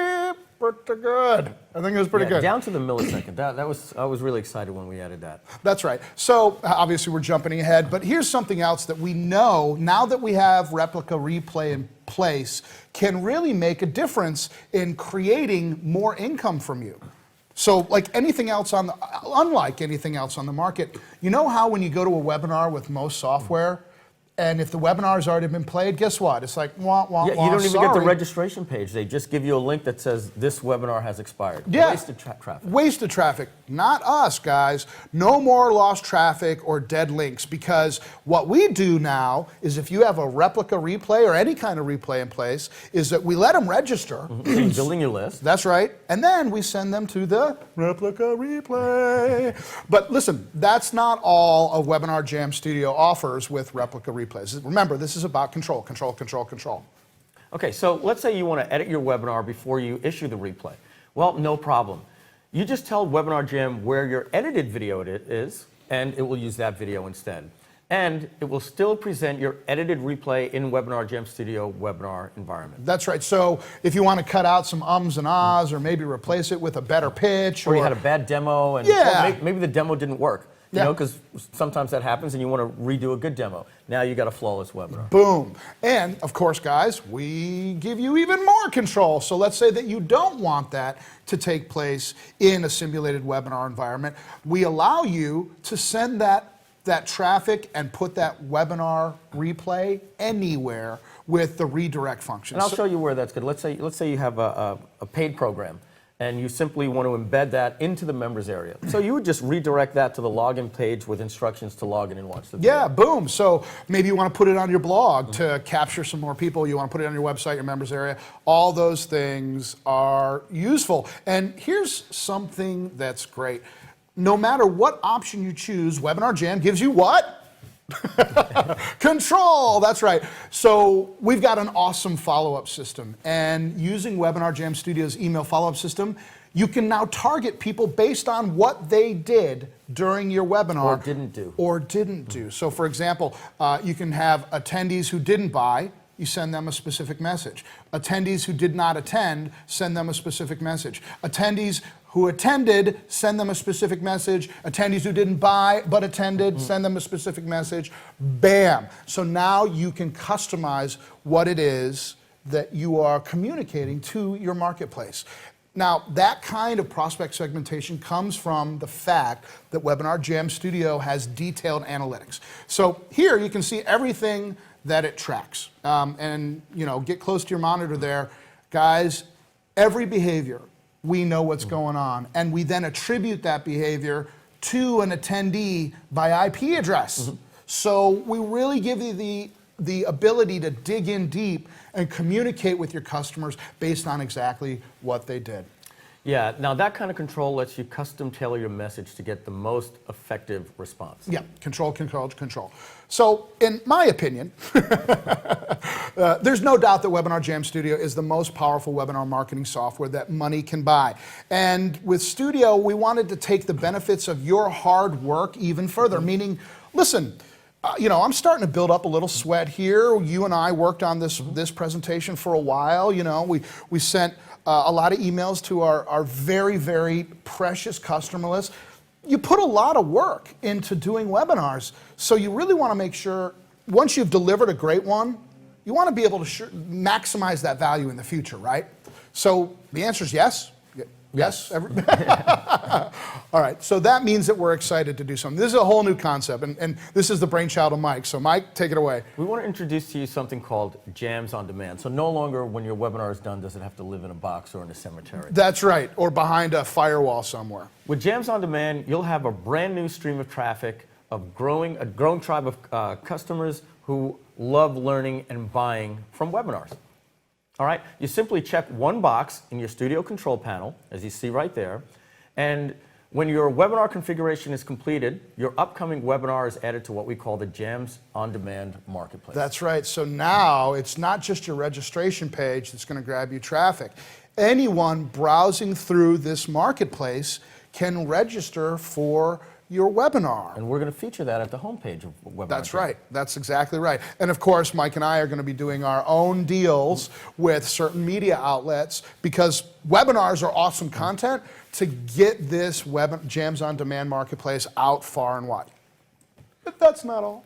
good. I think it was pretty good. Down to the millisecond. I was really excited when we added that. That's right. So obviously we're jumping ahead, but here's something else that we know now that we have Replica Replay in place can really make a difference in creating more income from you. So like anything else unlike anything else on the market, you know how when you go to a webinar with most software, And if the webinar's already been played, guess what? It's like, wah, wah, Yeah, wah, you don't even get the sorry. registration page. They just give you a link that says this webinar has expired. Yeah. Wasted traffic. Wasted traffic. Not us, guys. No more lost traffic or dead links, because what we do now is if you have a replica replay or any kind of replay in place, is that we let them register. Building your list. That's right. And then we send them to the replica replay. But listen, that's not all of Webinar Jam Studio offers with replica replays. Remember, this is about control, control, control, control. Okay, so let's say you want to edit your webinar before you issue the replay. Well, no problem. You just tell Webinar Jam where your edited video is, and it will use that video instead. And it will still present your edited replay in Webinar Jam Studio webinar environment. That's right. So if you want to cut out some ums and ahs, or maybe replace it with a better pitch, Or you had a bad demo, and Yeah. well, maybe the demo didn't work. You Yeah. know, because sometimes that happens and you want to redo a good demo. Now you got a flawless webinar. boom. And of course, guys, we give you even more control. So let's say that you don't want that to take place in a simulated webinar environment. We allow you to send that traffic and put that webinar replay anywhere with the redirect function. And I'll show you where that's good. Let's say you have a paid program, and you simply want to embed that into the members area. So you would just redirect that to the login page with instructions to log in and watch the video. Yeah, boom. So maybe you want to put it on your blog to capture some more people. You want to put it on your website, your members area. All those things are useful. And here's something that's great. No matter what option you choose, Webinar Jam gives you what? Control, that's right. So we've got an awesome follow-up system, and using Webinar Jam Studio's email follow-up system, you can now target people based on what they did during your webinar. Or didn't do. Or didn't do. So for example, you can have attendees who didn't buy, you send them a specific message. Attendees who did not attend, send them a specific message. Attendees who attended, send them a specific message. Attendees who didn't buy but attended, send them a specific message. Bam. So now you can customize what it is that you are communicating to your marketplace. Now, that kind of prospect segmentation comes from the fact that Webinar Jam Studio has detailed analytics. So here you can see everything that it tracks. And get close to your monitor there. Guys, every behavior, we know what's going on, and we then attribute that behavior to an attendee by IP address. So we really give you the ability to dig in deep and communicate with your customers based on exactly what they did. Yeah, now that kind of control lets you custom tailor your message to get the most effective response. Yeah, control, control, control. So in my opinion, there's no doubt that Webinar Jam Studio is the most powerful webinar marketing software that money can buy. And with Studio, we wanted to take the benefits of your hard work even further, meaning, listen, I'm starting to build up a little sweat here. You and I worked on this presentation for a while. We sent a lot of emails to our very, very precious customer list. You put a lot of work into doing webinars, so you really want to make sure, once you've delivered a great one, you want to be able to maximize that value in the future, right? So the answer is yes. Yes? All right, so that means that we're excited to do something. This is a whole new concept, and this is the brainchild of Mike. So Mike, take it away. We want to introduce to you something called Jams on Demand. So no longer when your webinar is done does it have to live in a box or in a cemetery. That's right, or behind a firewall somewhere. With Jams on Demand, you'll have a brand new stream of traffic, a growing tribe of customers who love learning and buying from webinars. All right, you simply check one box in your Studio control panel, as you see right there, and when your webinar configuration is completed, your upcoming webinar is added to what we call the Jams on Demand marketplace. That's right. So now it's not just your registration page that's going to grab you traffic. Anyone browsing through this marketplace can register for your webinar. And we're going to feature that at the homepage of Webinar. That's right. That's exactly right. And of course, Mike and I are going to be doing our own deals with certain media outlets, because webinars are awesome content to get this Jams on Demand marketplace out far and wide. But that's not all.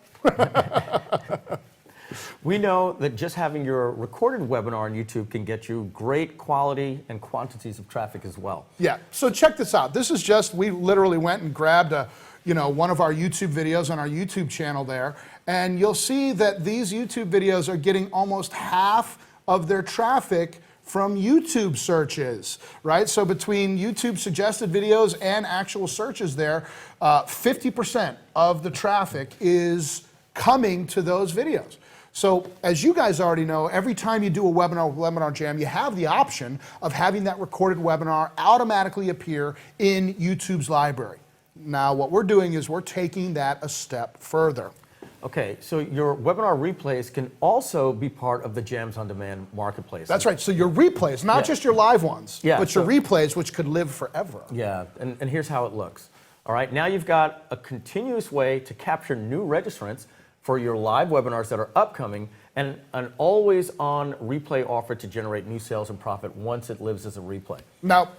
We know that just having your recorded webinar on YouTube can get you great quality and quantities of traffic as well. Yeah, so check this out. This is just, we literally went and grabbed one of our YouTube videos on our YouTube channel there, and you'll see that these YouTube videos are getting almost half of their traffic from YouTube searches, right? So between YouTube suggested videos and actual searches there, 50% of the traffic is coming to those videos. So as you guys already know, every time you do a webinar with Webinar Jam, you have the option of having that recorded webinar automatically appear in YouTube's library. Now what we're doing is we're taking that a step further. Okay, so your webinar replays can also be part of the Jams on Demand marketplace. That's right. So your replays, not just your live ones, but your replays, which could live forever. Yeah, and here's how it looks. All right, now you've got a continuous way to capture new registrants for your live webinars that are upcoming, and an always-on replay offer to generate new sales and profit once it lives as a replay. Now,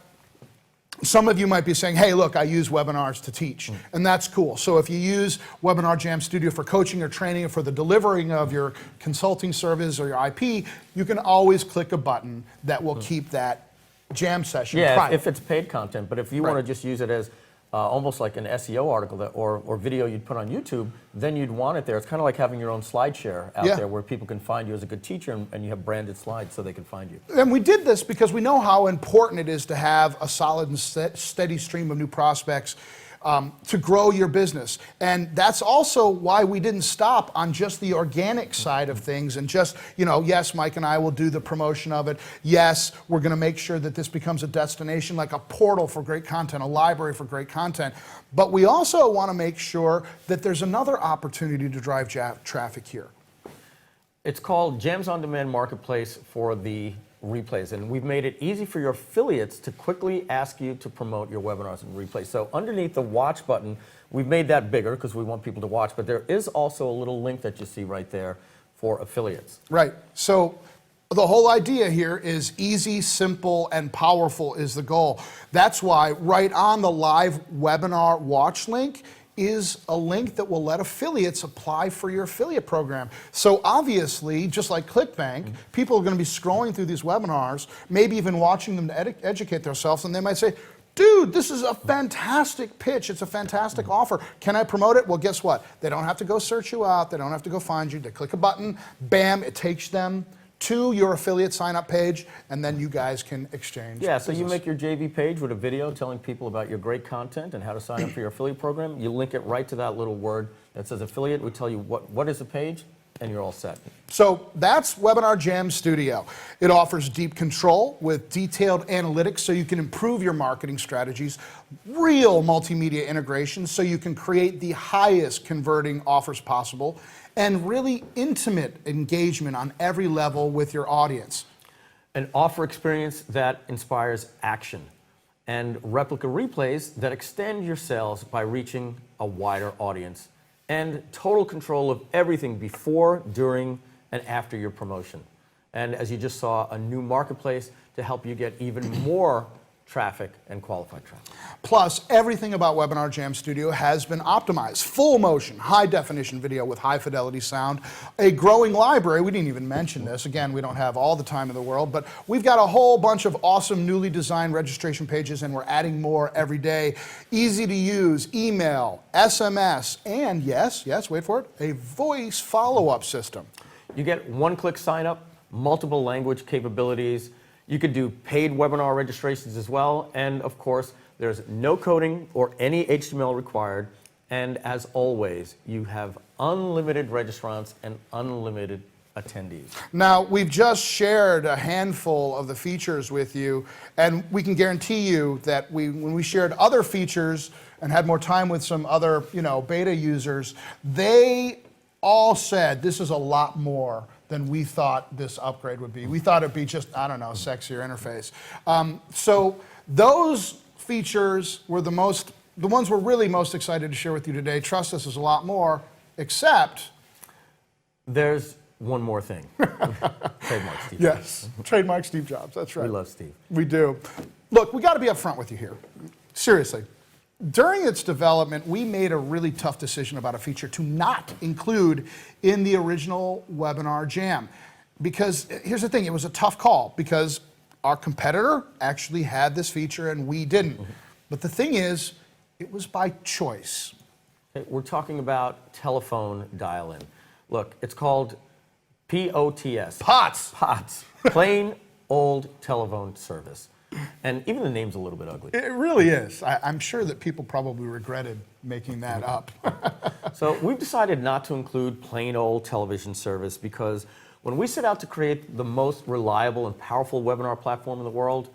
some of you might be saying, hey, look, I use webinars to teach, and that's cool. So if you use Webinar Jam Studio for coaching or training or for the delivering of your consulting service or your IP, you can always click a button that will keep that jam session private. If it's paid content, but if you want to just use it as almost like an SEO article or video you'd put on YouTube, then you'd want it there. It's kind of like having your own slide share out there where people can find you as a good teacher, and you have branded slides so they can find you. And we did this because we know how important it is to have a solid and steady stream of new prospects to grow your business. And that's also why we didn't stop on just the organic side of things and just, yes, Mike and I will do the promotion of it. Yes, we're going to make sure that this becomes a destination, like a portal for great content, a library for great content. But we also want to make sure that there's another opportunity to drive traffic here. It's called Jams on Demand Marketplace for the replays, and we've made it easy for your affiliates to quickly ask you to promote your webinars and replays. So underneath the watch button, we've made that bigger because we want people to watch, but there is also a little link that you see right there for affiliates. Right. So the whole idea here is easy, simple, and powerful is the goal. That's why right on the live webinar watch link is a link that will let affiliates apply for your affiliate program. So obviously, just like ClickBank, people are going to be scrolling through these webinars, maybe even watching them to educate themselves, and they might say, dude, this is a fantastic pitch. It's a fantastic offer. Can I promote it? Well, guess what? They don't have to go search you out. They don't have to go find you. They click a button, bam, it takes them to your affiliate sign-up page, and then you guys can exchange. Yeah, so you make your JV page with a video telling people about your great content and how to sign up for your affiliate program. You link it right to that little word that says affiliate. We tell you what is the page, and you're all set. So that's Webinar Jam Studio. It offers deep control with detailed analytics so you can improve your marketing strategies, real multimedia integration so you can create the highest converting offers possible, and really intimate engagement on every level with your audience. An offer experience that inspires action, and replica replays that extend your sales by reaching a wider audience, and total control of everything before, during, and after your promotion. And as you just saw, a new marketplace to help you get even more traffic and qualified traffic. Plus, everything about Webinar Jam Studio has been optimized. Full motion, high definition video with high fidelity sound, a growing library. We didn't even mention this. Again, we don't have all the time in the world, but we've got a whole bunch of awesome newly designed registration pages, and we're adding more every day. Easy to use, email, SMS, and yes, wait for it, a voice follow-up system. You get one-click sign up, multiple language capabilities. You could do paid webinar registrations as well, and of course, there's no coding or any HTML required, and as always, you have unlimited registrants and unlimited attendees. Now, we've just shared a handful of the features with you, and we can guarantee you that when we shared other features and had more time with some other, beta users, they all said this is a lot more than we thought this upgrade would be. We thought it'd be just, sexier interface. So those features were the ones we're really most excited to share with you today. Trust us, there's a lot more, except there's one more thing. Trademark Steve Jobs. Yes, trademark Steve Jobs, that's right. We love Steve. We do. Look, we got to be upfront with you here. Seriously. during its development, we made a really tough decision about a feature to not include in the original Webinar Jam. Because here's the thing, it was a tough call because our competitor actually had this feature and we didn't. But the thing is, it was by choice. Okay, we're talking about telephone dial-in. Look, it's called POTS. POTS. POTS. Plain old telephone service. And even the name's a little bit ugly. It really is. I'm sure that people probably regretted making that up. So we've decided not to include plain old television service because when we set out to create the most reliable and powerful webinar platform in the world,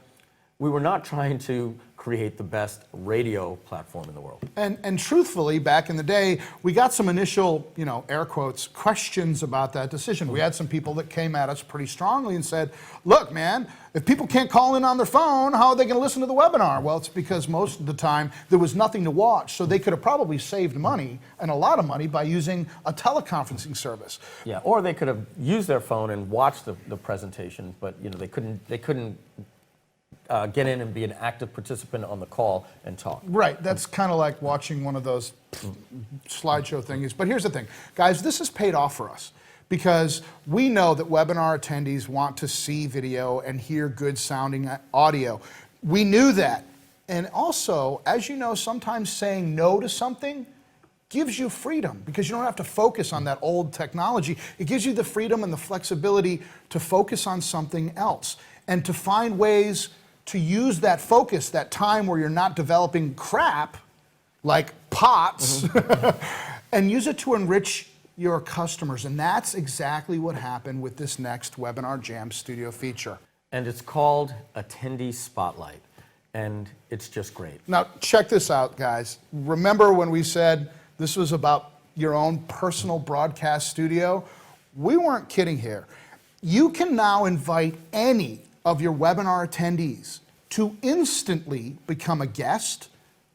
we were not trying to create the best radio platform in the world. And truthfully, back in the day, we got some initial, air quotes, questions about that decision. We had some people that came at us pretty strongly and said, look, man, if people can't call in on their phone, how are they going to listen to the webinar? Well, it's because most of the time there was nothing to watch, so they could have probably saved money, and a lot of money, by using a teleconferencing service. Yeah, or they could have used their phone and watched the presentation, but they couldn't get in and be an active participant on the call and talk. Right, that's kind of like watching one of those slideshow things. But here's the thing, guys, this has paid off for us because we know that webinar attendees want to see video and hear good sounding audio. We knew that. And also, as you know, sometimes saying no to something gives you freedom because you don't have to focus on that old technology. It gives you the freedom and the flexibility to focus on something else and to find ways to use that focus, that time where you're not developing crap like POTS, and use it to enrich your customers. And that's exactly what happened with this next Webinar Jam Studio feature. And it's called Attendee Spotlight, and it's just great. Now, check this out, guys. Remember when we said this was about your own personal broadcast studio? We weren't kidding here. You can now invite any of your webinar attendees to instantly become a guest,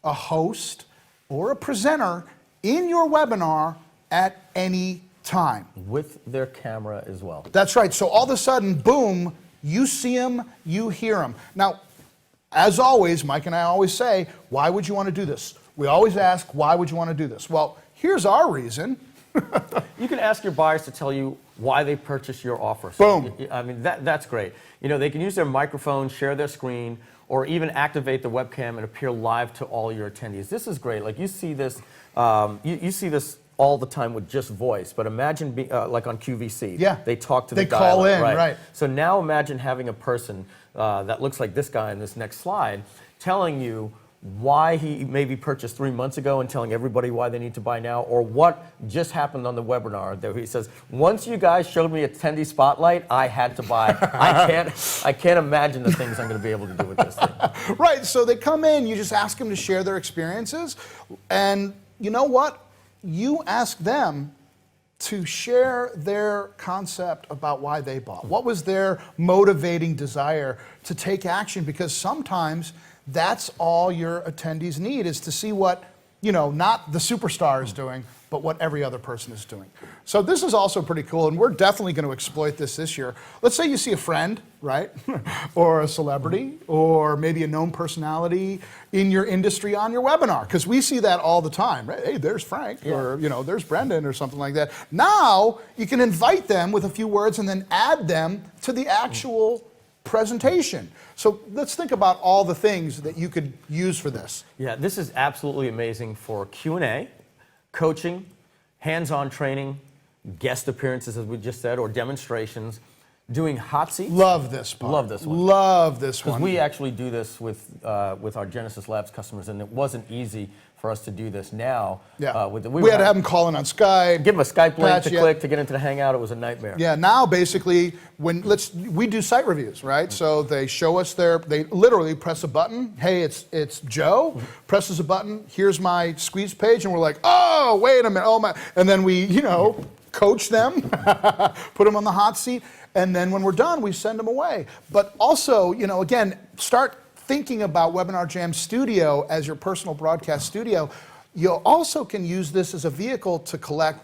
a host, or a presenter in your webinar at any time. With their camera as well. That's right. So all of a sudden, boom, you see them, you hear them. Now, as always, Mike and I always say, why would you want to do this? We always ask, why would you want to do this? Well, here's our reason. You can ask your buyers to tell you why they purchased your offer. Boom. I mean, that's great. They can use their microphone, share their screen, or even activate the webcam and appear live to all your attendees. This is great. Like you see this, you see this all the time with just voice. But imagine like on QVC. Yeah. They talk to the They call dial-up, in, right. So now imagine having a person that looks like this guy in this next slide telling you why he maybe purchased 3 months ago and telling everybody why they need to buy now, or what just happened on the webinar. There he says, once you guys showed me Attendee Spotlight, I had to buy. I can't imagine the things I'm going to be able to do with this thing. Right, so they come in, you just ask them to share their experiences, and you know what? You ask them to share their concept about why they bought. What was their motivating desire to take action? Because sometimes that's all your attendees need, is to see what, not the superstar is doing, but what every other person is doing. So this is also pretty cool, and we're definitely going to exploit this year. Let's say you see a friend, right? Or a celebrity, or maybe a known personality in your industry on your webinar, because we see that all the time, right? Hey, there's Frank, or there's Brendan, or something like that. Now, you can invite them with a few words and then add them to the actual presentation. So let's think about all the things that you could use for this. Yeah, this is absolutely amazing for Q&A, coaching, hands-on training, guest appearances, as we just said, or demonstrations, doing hot seats. Love this part. Love this one. Love this one. Because we actually do this with our Genesis Labs customers, and it wasn't easy for us to do this now. Yeah. We had to have them call in on Skype. Give them a Skype link to yeah. click to get into the Hangout. It was a nightmare. Yeah, now basically, we do site reviews, right? So they show us they literally press a button. Hey, it's Joe, presses a button, here's my squeeze page, and we're like, oh, wait a minute, oh my, and then we, coach them, put them on the hot seat, and then when we're done, we send them away. But also, again, start thinking about Webinar Jam Studio as your personal broadcast studio. You also can use this as a vehicle to collect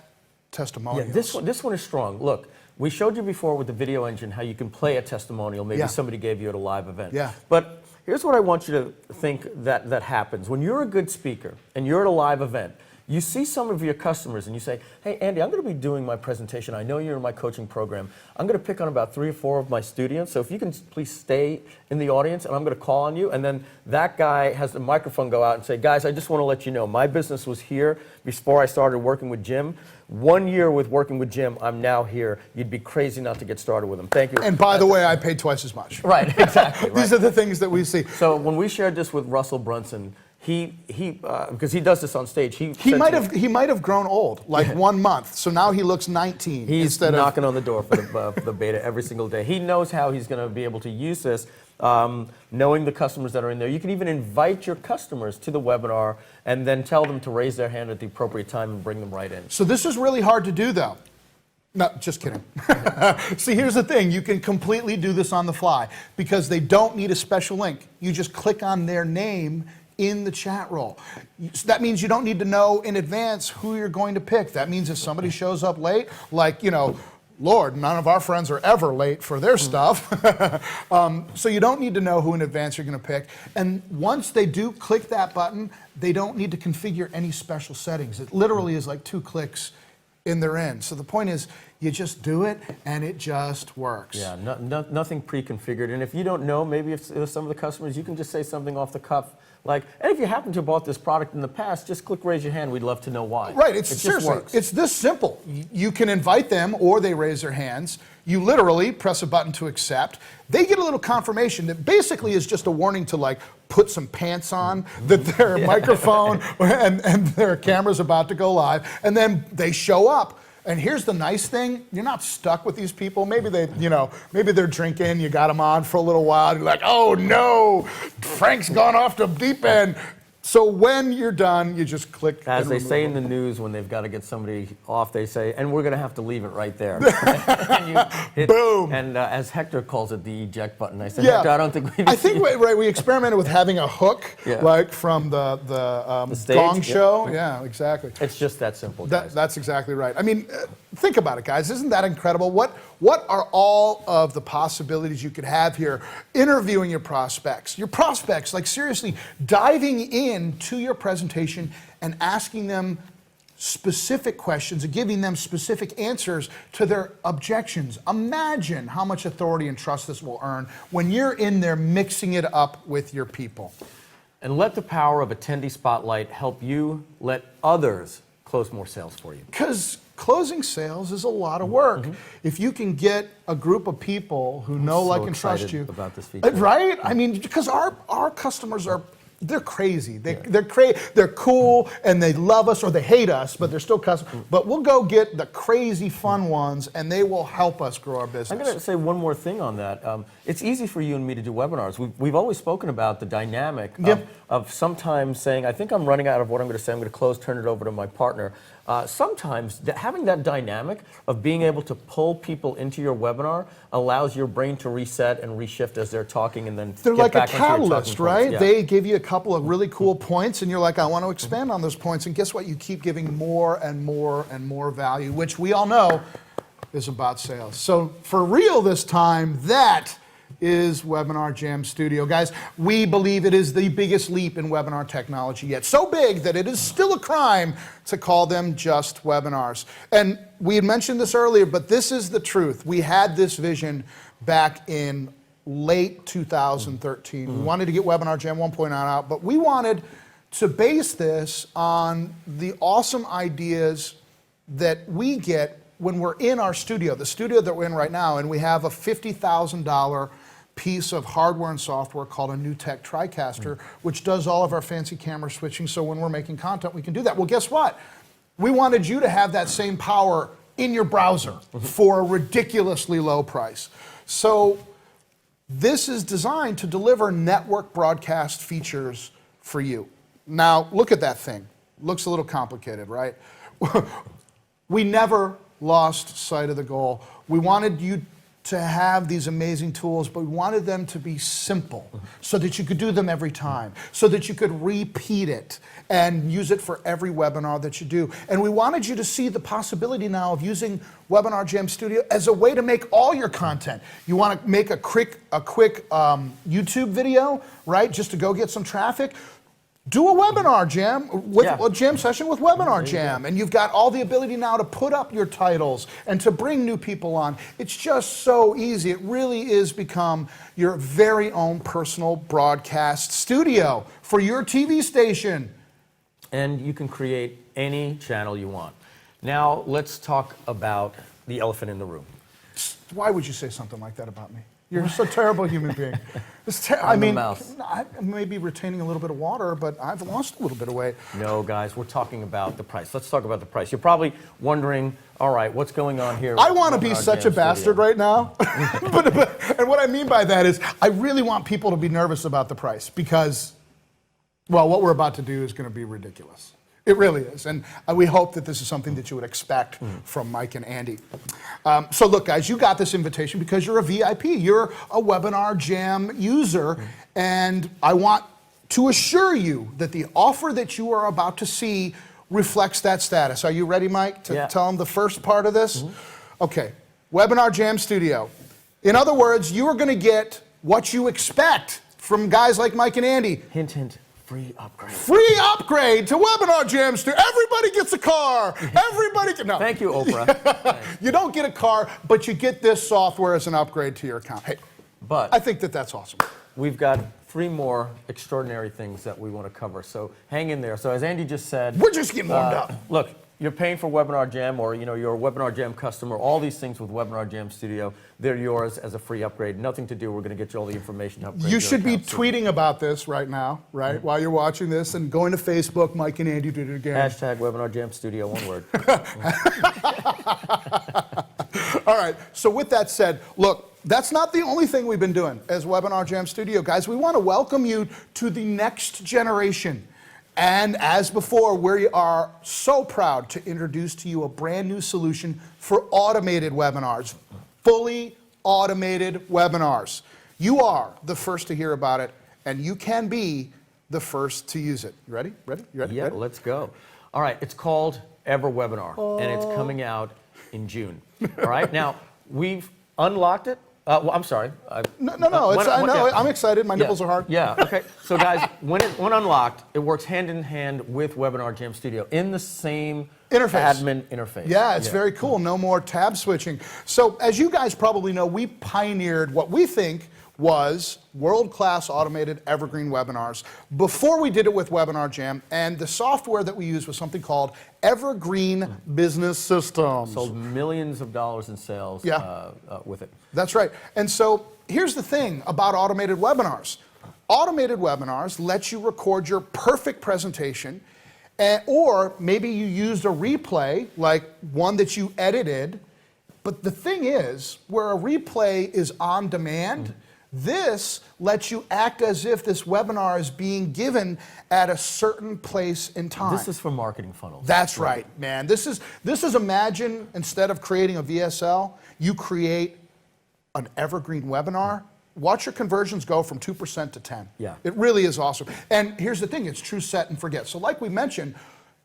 testimonials. Yeah, this one is strong. Look, we showed you before with the video engine how you can play a testimonial. Maybe somebody gave you at a live event. Yeah. But Here's what I want you to think that happens. When you're a good speaker and you're at a live event, you see some of your customers and you say, hey, Andy, I'm going to be doing my presentation. I know you're in my coaching program. I'm going to pick on about 3 or 4 of my students. So if you can please stay in the audience and I'm going to call on you. And then that guy has the microphone go out and say, guys, I just want to let you know, my business was here before I started working with Jim. 1 year with working with Jim, I'm now here. You'd be crazy not to get started with him. Thank you. And by the way, I paid twice as much. Right, exactly. Right. These are the things that we see. So when we shared this with Russell Brunson, he because he does this on stage. He might have grown old, like 1 month. So now he looks 19. He's knocking on the door for the beta every single day. He knows how he's going to be able to use this, knowing the customers that are in there. You can even invite your customers to the webinar and then tell them to raise their hand at the appropriate time and bring them right in. So this is really hard to do, though. No, just kidding. See, here's the thing. You can completely do this on the fly because they don't need a special link. You just click on their name in the chat roll. So that means you don't need to know in advance who you're going to pick. That means if somebody shows up late, like, Lord, none of our friends are ever late for their stuff. So you don't need to know who in advance you're going to pick. And once they do click that button, they don't need to configure any special settings. It literally is like 2 clicks and they're in. So the point is, you just do it and it just works. Yeah, nothing pre-configured. And if you don't know, maybe if some of the customers, you can just say something off the cuff. Like, and if you happen to have bought this product in the past, just click raise your hand. We'd love to know why. Right, it seriously, just works. It's this simple. You can invite them or they raise their hands. You literally press a button to accept. They get a little confirmation that basically is just a warning to like put some pants on, that their microphone and their camera's about to go live, and then they show up. And here's the nice thing, you're not stuck with these people. Maybe maybe they're drinking, you got them on for a little while, you're like, oh no, Frank's gone off the deep end. So when you're done, you just click. As they say in the news when they've got to get somebody off, they say, and we're going to have to leave it right there. And you hit, boom. And as Hector calls it, the eject button. I said, Hector, I don't think we need we experimented with having a hook, like from the stage, Gong Show. Yeah, exactly. It's just that simple, guys. That's exactly right. I mean, think about it, guys. Isn't that incredible? What are all of the possibilities you could have here interviewing your prospects? Your prospects, like seriously, diving into your presentation and asking them specific questions and giving them specific answers to their objections. Imagine how much authority and trust this will earn when you're in there mixing it up with your people. And let the power of attendee spotlight help you let others close more sales for you. Because closing sales is a lot of work. If you can get a group of people who know, like, and trust you. About this feature. Right? I mean, because our customers they're crazy. They're cool and they love us or they hate us, but they're still customers. But we'll go get the crazy fun ones and they will help us grow our business. I'm going to say one more thing on that. It's easy for you and me to do webinars. We've always spoken about the dynamic of sometimes saying, I think I'm running out of what I'm going to say. I'm going to close, turn it over to my partner. Sometimes having that dynamic of being able to pull people into your webinar allows your brain to reset and reshift as they're talking and then they're get like back a into your catalyst, talking right? points. Yeah. They give you a couple of really cool points and you're like, I want to expand on those points. And guess what? You keep giving more and more and more value, which we all know is about sales. So for real this time, that is Webinar Jam Studio. Guys, we believe it is the biggest leap in webinar technology yet. So big that it is still a crime to call them just webinars. And we had mentioned this earlier, but this is the truth. We had this vision back in late 2013. We wanted to get Webinar Jam 1.0 out, but we wanted to base this on the awesome ideas that we get when we're in our studio, the studio that we're in right now, and we have a $50,000 piece of hardware and software called a New Tech TriCaster, which does all of our fancy camera switching, so when we're making content, we can do that. Well, guess what? We wanted you to have that same power in your browser for a ridiculously low price. So this is designed to deliver network broadcast features for you. Now, look at that thing. Looks a little complicated, right? We never lost sight of the goal. We wanted you to have these amazing tools, but we wanted them to be simple so that you could do them every time, so that you could repeat it and use it for every webinar that you do. And we wanted you to see the possibility now of using Webinar Jam Studio as a way to make all your content. You want to make a quick YouTube video, right, just to go get some traffic? Do a webinar jam, a jam session with Webinar Jam, and you've got all the ability now to put up your titles and to bring new people on. It's just so easy. It really is become your very own personal broadcast studio for your TV station. And you can create any channel you want. Now, let's talk about the elephant in the room. Why would you say something like that about me? You're a terrible human being. I mean, I may be retaining a little bit of water, but I've lost a little bit of weight. No, guys, we're talking about the price. Let's talk about the price. You're probably wondering, all right, what's going on here? I want to be such a bastard right now. And what I mean by that is I really want people to be nervous about the price because, well, what we're about to do is going to be ridiculous. It really is, and we hope that this is something that you would expect from Mike and Andy. So look, guys, you got this invitation because you're a VIP. You're a Webinar Jam user, and I want to assure you that the offer that you are about to see reflects that status. Are you ready, Mike, to tell them the first part of this? Okay, Webinar Jam Studio. In other words, you are going to get what you expect from guys like Mike and Andy. Hint, hint. Free upgrade. Free upgrade to Webinar Jam Studio. Everybody gets a car. Everybody gets... No. Thank you, Oprah. You don't get a car, but you get this software as an upgrade to your account. Hey, but I think that that's awesome. We've got 3 more extraordinary things that we want to cover, so hang in there. So as Andy just said... We're just getting warmed up. Look, you're paying for Webinar Jam, or you're a Webinar Jam customer. All these things with Webinar Jam Studio, they're yours as a free upgrade. Nothing to do. We're going to get you all the information to upgrade. You should be tweeting about this right now, right, while you're watching this, and going to Facebook. Mike and Andy did it again. Hashtag Webinar Jam Studio, one word. All right. So with that said, look, that's not the only thing we've been doing as Webinar Jam Studio, guys. We want to welcome you to the next generation. And as before, we are so proud to introduce to you a brand new solution for automated webinars, fully automated webinars. You are the first to hear about it, and you can be the first to use it. You ready? Ready? You ready? Yeah, ready? Let's go. All right, it's called EverWebinar, and it's coming out in June. All right, now we've unlocked it. Well, I'm sorry. No. I'm excited. My nipples are hard. Yeah. Okay. So, guys, when unlocked, it works hand in hand with Webinar Jam Studio in the same admin interface. Yeah, it's very cool. No more tab switching. So, as you guys probably know, we pioneered what we think was world-class automated evergreen webinars before we did it with Webinar Jam, and the software that we used was something called Evergreen Business Systems. Sold millions of dollars in sales with it. That's right. And so here's the thing about automated webinars. Automated webinars let you record your perfect presentation, or maybe you used a replay, like one that you edited. But the thing is, where a replay is on demand, this lets you act as if this webinar is being given at a certain place in time. This is for marketing funnels. That's right, man. This is imagine, instead of creating a VSL, you create an evergreen webinar. Watch your conversions go from 2% to 10. Yeah. It really is awesome. And here's the thing, it's true set and forget. So like we mentioned,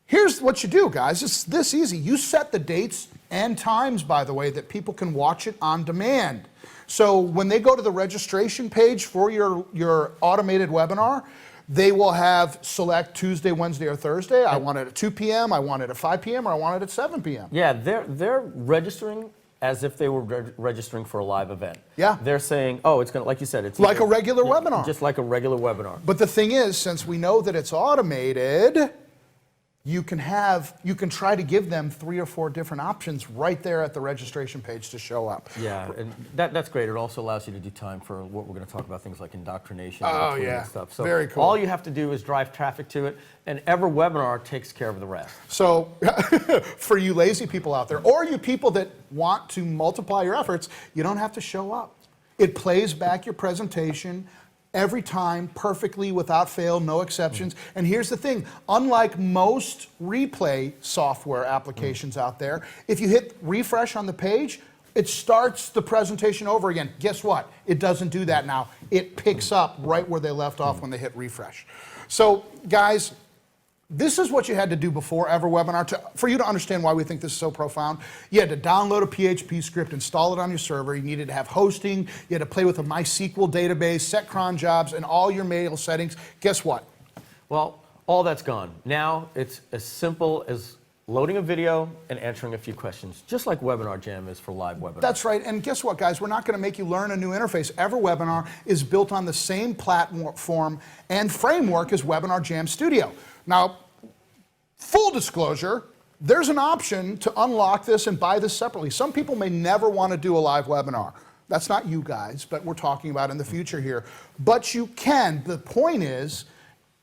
here's what you do, guys. It's this easy. You set the dates and times, by the way, that people can watch it on demand. So when they go to the registration page for your automated webinar, they will have select Tuesday, Wednesday, or Thursday. I want it at 2 p.m., I want it at 5 p.m., or I want it at 7 p.m. Yeah, they're registering as if they were registering for a live event. Yeah. They're saying, oh, it's going to, like you said, it's like a regular webinar. Just like a regular webinar. But the thing is, since we know that it's automated, you can try to give them 3 or 4 different options right there at the registration page to show up. Yeah, and that's great. It also allows you to do time for what we're going to talk about, things like indoctrination and stuff. So very cool. All you have to do is drive traffic to it, and EverWebinar takes care of the rest. So for you lazy people out there, or you people that want to multiply your efforts, you don't have to show up. It plays back your presentation every time, perfectly, without fail, no exceptions. And here's the thing, unlike most replay software applications out there, if you hit refresh on the page, it starts the presentation over again. Guess what? It doesn't do that now. It picks up right where they left off when they hit refresh. So, guys, this is what you had to do before EverWebinar. For you to understand why we think this is so profound, you had to download a PHP script, install it on your server. You needed to have hosting. You had to play with a MySQL database, set cron jobs, and all your mail settings. Guess what? Well, all that's gone. Now it's as simple as loading a video and answering a few questions, just like Webinar Jam is for live webinars. That's right. And guess what, guys? We're not going to make you learn a new interface. EverWebinar is built on the same platform and framework as Webinar Jam Studio. Now, full disclosure, there's an option to unlock this and buy this separately. Some people may never want to do a live webinar. That's not you guys, but we're talking about in the future here. But you can. The point is,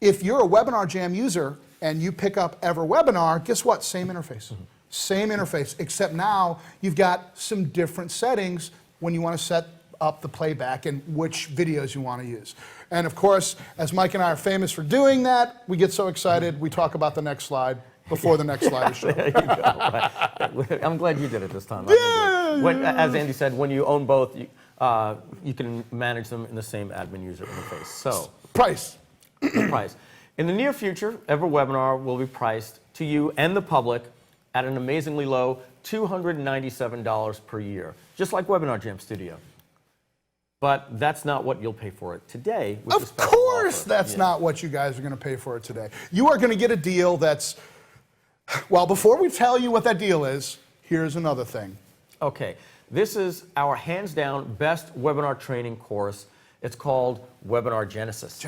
if you're a Webinar Jam user and you pick up EverWebinar, guess what? Same interface. Same interface, except now you've got some different settings when you want to set up the playback and which videos you want to use. And of course, as Mike and I are famous for doing that, we get so excited, we talk about the next slide before the next slide is shown. There you go. Right. I'm glad you did it this time. As Andy said, when you own both, you can manage them in the same admin user interface. So, Price. the price. In the near future, EverWebinar will be priced to you and the public at an amazingly low $297 per year, just like Webinar Jam Studio. But that's not what you'll pay for it today. With Of course that's not what you guys are going to pay for it today. You are going to get a deal that's, well, before we tell you what that deal is, here's another thing. Okay, this is our hands-down best webinar training course. It's called Webinar Genesis.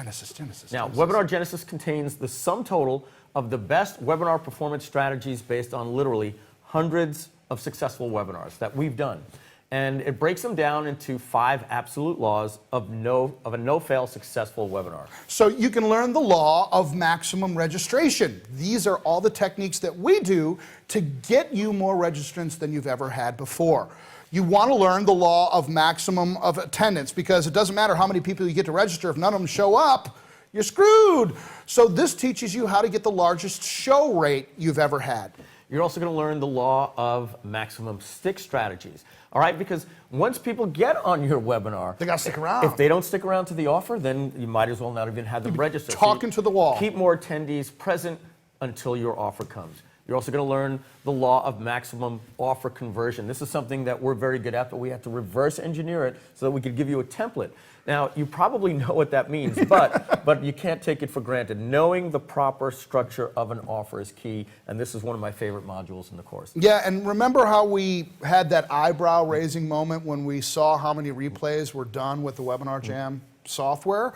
Now, Webinar Genesis contains the sum total of the best webinar performance strategies based on literally hundreds of successful webinars that we've done. And it breaks them down into 5 absolute laws of a no-fail successful webinar. So you can learn the law of maximum registration. These are all the techniques that we do to get you more registrants than you've ever had before. You want to learn the law of maximum of attendance, because it doesn't matter how many people you get to register. If none of them show up, you're screwed. So this teaches you how to get the largest show rate you've ever had. You're also going to learn the law of maximum stick strategies. All right, because once people get on your webinar, they got to stick around. If they don't stick around to the offer, then you might as well not even have them register. Talking to the wall. Keep more attendees present until your offer comes. You're also going to learn the law of maximum offer conversion. This is something that we're very good at, but we have to reverse engineer it so that we could give you a template. Now, you probably know what that means, but you can't take it for granted. Knowing the proper structure of an offer is key, and this is one of my favorite modules in the course. Yeah, and remember how we had that eyebrow-raising moment when we saw how many replays were done with the Webinar Jam software?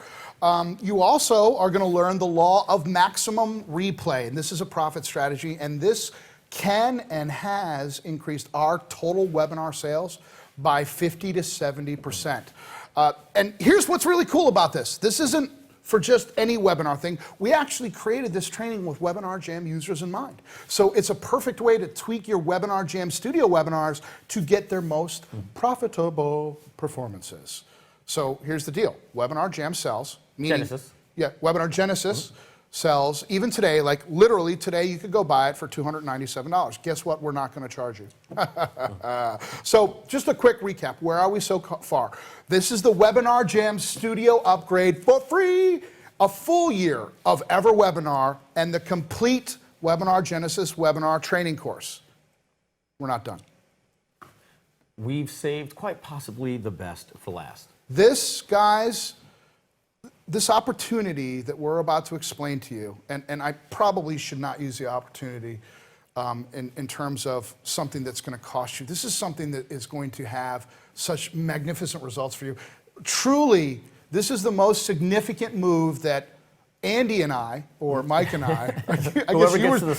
You also are going to learn the law of maximum replay, and this is a profit strategy, and this can and has increased our total webinar sales by 50 to 70%. And here's what's really cool about this. This isn't for just any webinar thing. We actually created this training with Webinar Jam users in mind. So it's a perfect way to tweak your Webinar Jam Studio webinars to get their most profitable performances. So here's the deal. Webinar Jam sells. Genesis. Yeah, Webinar Genesis sells. Even today, like literally today, you could go buy it for $297. Guess what? We're not going to charge you. So just a quick recap. Where are we so far? This is the Webinar Jam Studio upgrade for free. A full year of EverWebinar and the complete Webinar Genesis webinar training course. We're not done. We've saved quite possibly the best for last. This, guys, this opportunity that we're about to explain to you, and I probably should not use the opportunity in terms of something that's going to cost you. This is something that is going to have such magnificent results for you. Truly, this is the most significant move that Andy and I, or Mike and I, whoever gets to the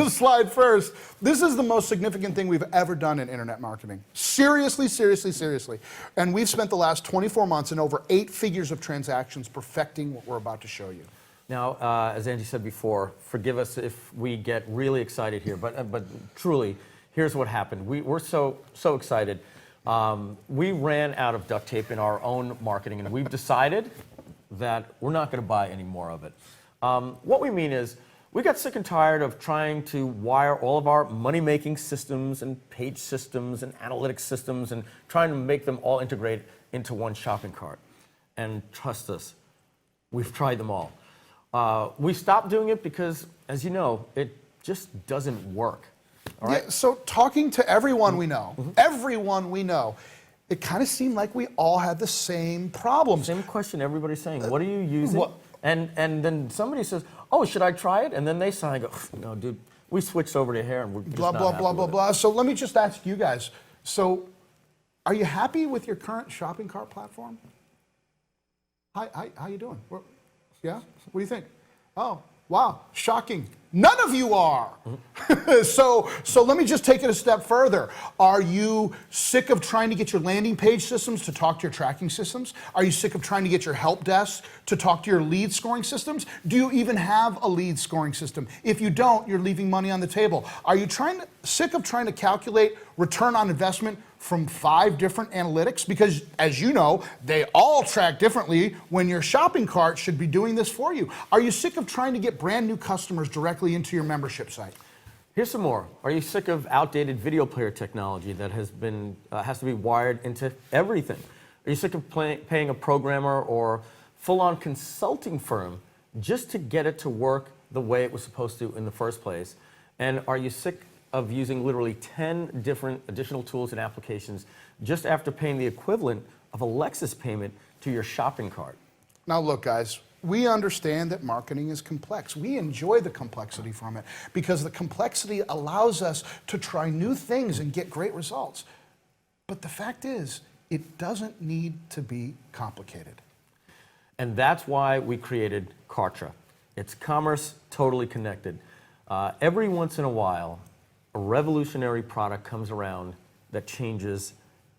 slide first, this is the most significant thing we've ever done in internet marketing. Seriously, seriously, seriously. And we've spent the last 24 months and over 8 figures of transactions perfecting what we're about to show you. Now, as Andy said before, forgive us if we get really excited here, but truly, here's what happened. We're so excited. We ran out of duct tape in our own marketing, and we've decided that we're not going to buy any more of it. What we mean is, We got sick and tired of trying to wire all of our money-making systems and page systems and analytics systems and trying to make them all integrate into one shopping cart. And trust us, we've tried them all. We stopped doing it because, as you know, it just doesn't work. All right? Yeah, so talking to everyone we know, it kind of seemed like we all had the same problems. Same question everybody's saying. What are you using? And then somebody says, oh, should I try it? And then they sign and go, no, dude, we switched over to here and we're just blah, not blah, happy blah, with blah, it. blah. So let me just ask you guys. So are you happy with your current shopping cart platform? How you doing? Yeah? What do you think? Oh, wow, shocking. None of you are. So let me just take it a step further. Are you sick of trying to get your landing page systems to talk to your tracking systems? Are you sick of trying to get your help desk to talk to your lead scoring systems? Do you even have a lead scoring system? If you don't, you're leaving money on the table. Are you sick of trying to calculate return on investment from 5 different analytics? Because as you know, they all track differently when your shopping cart should be doing this for you. Are you sick of trying to get brand new customers directly into your membership site? Here's some more. Are you sick of outdated video player technology that has to be wired into everything? Are you sick of paying a programmer or full-on consulting firm just to get it to work the way it was supposed to in the first place? And are you sick of using literally 10 different additional tools and applications just after paying the equivalent of a Lexus payment to your shopping cart? Now look, guys, we understand that marketing is complex. We enjoy the complexity from it because the complexity allows us to try new things and get great results. But the fact is, it doesn't need to be complicated. And that's why we created Kartra. It's commerce totally connected. Every once in a while, a revolutionary product comes around that changes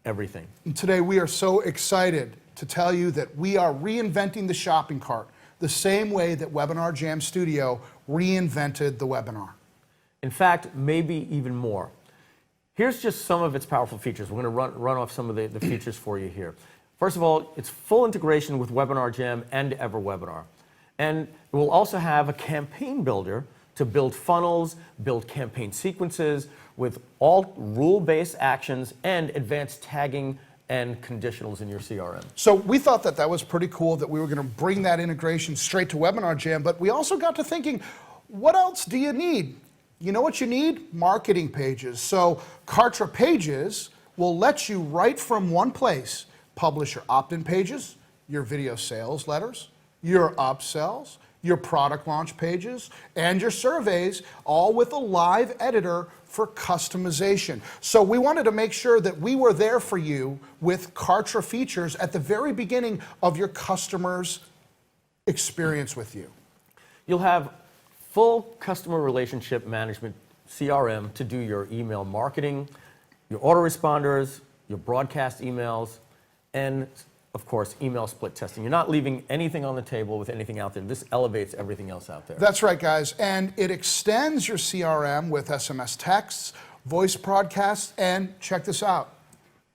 everything. And today we are so excited to tell you that we are reinventing the shopping cart the same way that Webinar Jam Studio reinvented the webinar. In fact, maybe even more. Here's just some of its powerful features. We're going to run off some of the features for you here. First of all, it's full integration with Webinar Jam and EverWebinar. And it will also have a campaign builder to build funnels, build campaign sequences with all rule-based actions and advanced tagging and conditionals in your CRM. So we thought that that was pretty cool that we were going to bring that integration straight to Webinar Jam, but we also got to thinking, what else do you need? You know what you need? Marketing pages. So Kartra Pages will let you right from one place publish your opt-in pages, your video sales letters, your upsells, your product launch pages, and your surveys, all with a live editor for customization. So we wanted to make sure that we were there for you with Kartra features at the very beginning of your customer's experience with you. You'll have full customer relationship management CRM to do your email marketing, your autoresponders, your broadcast emails, and of course, email split testing. You're not leaving anything on the table with anything out there. This elevates everything else out there. That's right, guys. And it extends your CRM with SMS texts, voice broadcasts, and check this out,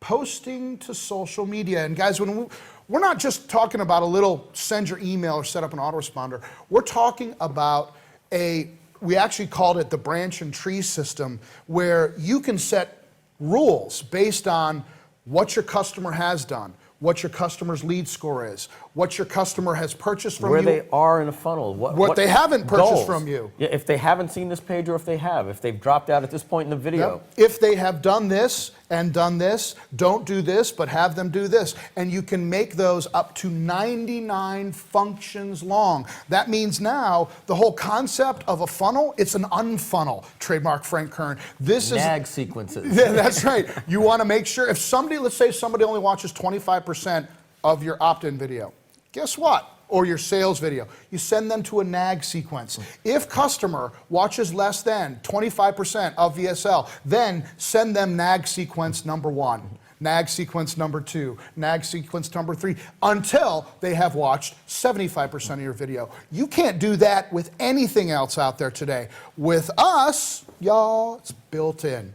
posting to social media. And guys, we're not just talking about a little send your email or set up an autoresponder. We're talking about we actually called it the branch and tree system, where you can set rules based on what your customer has done, what your customer's lead score is, what your customer has purchased from you. Where they are in a funnel. What they haven't purchased goals from you. Yeah, if they haven't seen this page or if they have, if they've dropped out at this point in the video. Yep. If they have done this and done this, don't do this, but have them do this. And you can make those up to 99 functions long. That means now the whole concept of a funnel, it's an unfunnel. Trademark Frank Kern. This Nag is sequences. Yeah, that's right. You want to make sure if somebody, let's say somebody only watches 25% of your opt-in video. Guess what? Or your sales video. You send them to a nag sequence. If customer watches less than 25% of VSL, then send them nag sequence number 1, nag sequence number 2, nag sequence number 3, until they have watched 75% of your video. You can't do that with anything else out there today. With us, y'all, it's built in.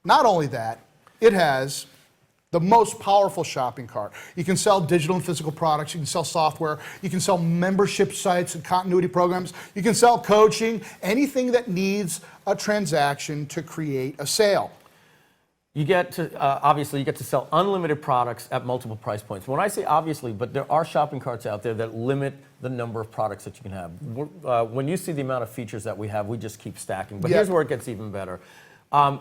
Not only that, it has The most powerful shopping cart. You can sell digital and physical products. You can sell software. You can sell membership sites and continuity programs. You can sell coaching, anything that needs a transaction to create a sale. You get to, obviously, you get to sell unlimited products at multiple price points. When I say obviously, but there are shopping carts out there that limit the number of products that you can have. When you see the amount of features that we have, we just keep stacking. But here's where it gets even better.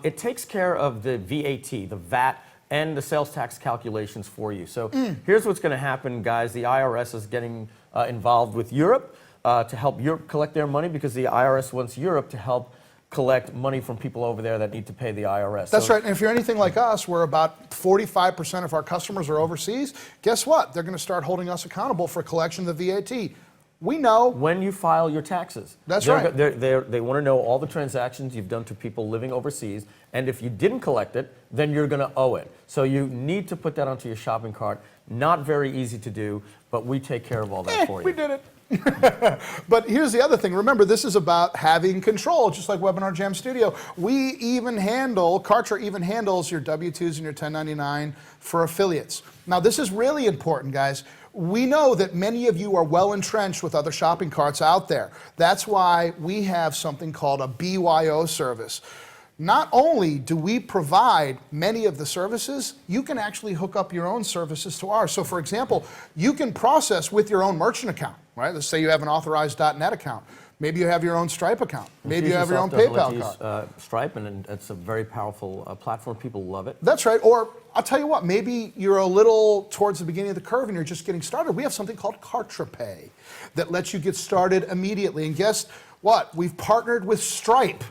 It takes care of the VAT, the VAT, and the sales tax calculations for you. So here's what's going to happen, guys. The IRS is getting involved with Europe to help Europe collect their money, because the IRS wants Europe to help collect money from people over there that need to pay the IRS. That's right. And if you're anything like us, where about 45% of our customers are overseas, guess what? They're going to start holding us accountable for collection of the VAT. We know. When you file your taxes. That's right. They want to know all the transactions you've done to people living overseas, and if you didn't collect it, then you're going to owe it. So you need to put that onto your shopping cart. Not very easy to do, but we take care of all that for you. We did it. But here's the other thing. Remember, this is about having control, just like Webinar Jam Studio. We even handle, Kartra even handles your W-2s and your 1099 for affiliates. Now, this is really important, guys. We know that many of you are well entrenched with other shopping carts out there. That's why we have something called a BYO service. Not only do we provide many of the services, you can actually hook up your own services to ours. So for example, you can process with your own merchant account, right? Let's say you have an authorized.net account. Maybe you have your own Stripe account. Maybe you have your own PayPal account. Stripe, and it's a very powerful platform. People love it. That's right. Or I'll tell you what, maybe you're a little towards the beginning of the curve and you're just getting started. We have something called Kartra Pay that lets you get started immediately. And guess what? We've partnered with Stripe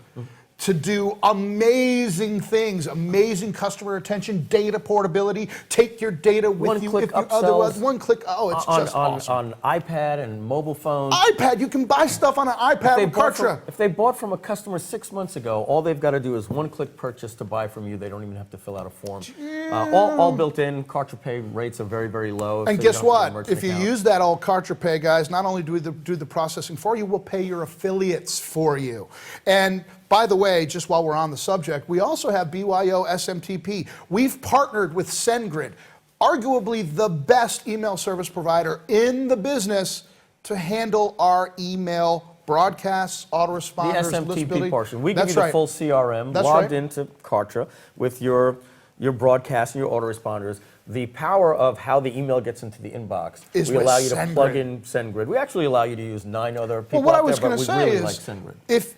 to do amazing things, amazing customer retention, data portability, take your data with you if you otherwise, one click, oh, it's just awesome. On iPad and mobile phones. iPad, you can buy stuff on an iPad with Kartra. If they bought from a customer 6 months ago, all they've got to do is one-click purchase to buy from you. They don't even have to fill out a form. All built in. Kartra Pay rates are very, very low. And guess what? If you use that old Kartra Pay, guys, not only do we do the processing for you, we'll pay your affiliates for you. And by the way, just while we're on the subject, we also have BYO SMTP. We've partnered with SendGrid, arguably the best email service provider in the business, to handle our email broadcasts, autoresponders, the list SMTP building. portion. We give you the full CRM, logged into Kartra with your broadcast and your autoresponders. The power of how the email gets into the inbox. We allow you to plug in SendGrid. We actually allow you to use 9 other people out there, but we really like SendGrid. If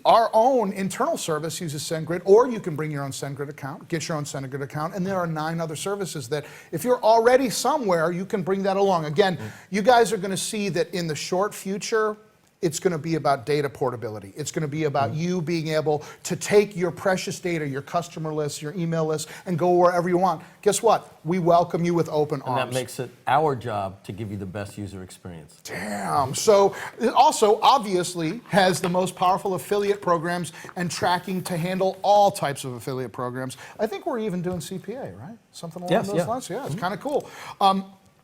our own internal service uses SendGrid, or you can bring your own SendGrid account, get your own SendGrid account, and there are 9 other services that if you're already somewhere, you can bring that along. Again, you guys are going to see that in the short future, it's going to be about data portability. It's going to be about you being able to take your precious data, your customer list, your email list, and go wherever you want. Guess what? We welcome you with open arms. And that makes it our job to give you the best user experience. Damn. So it also obviously has the most powerful affiliate programs and tracking to handle all types of affiliate programs. I think we're even doing CPA, right? Something along those lines. Yeah, it's kind of cool.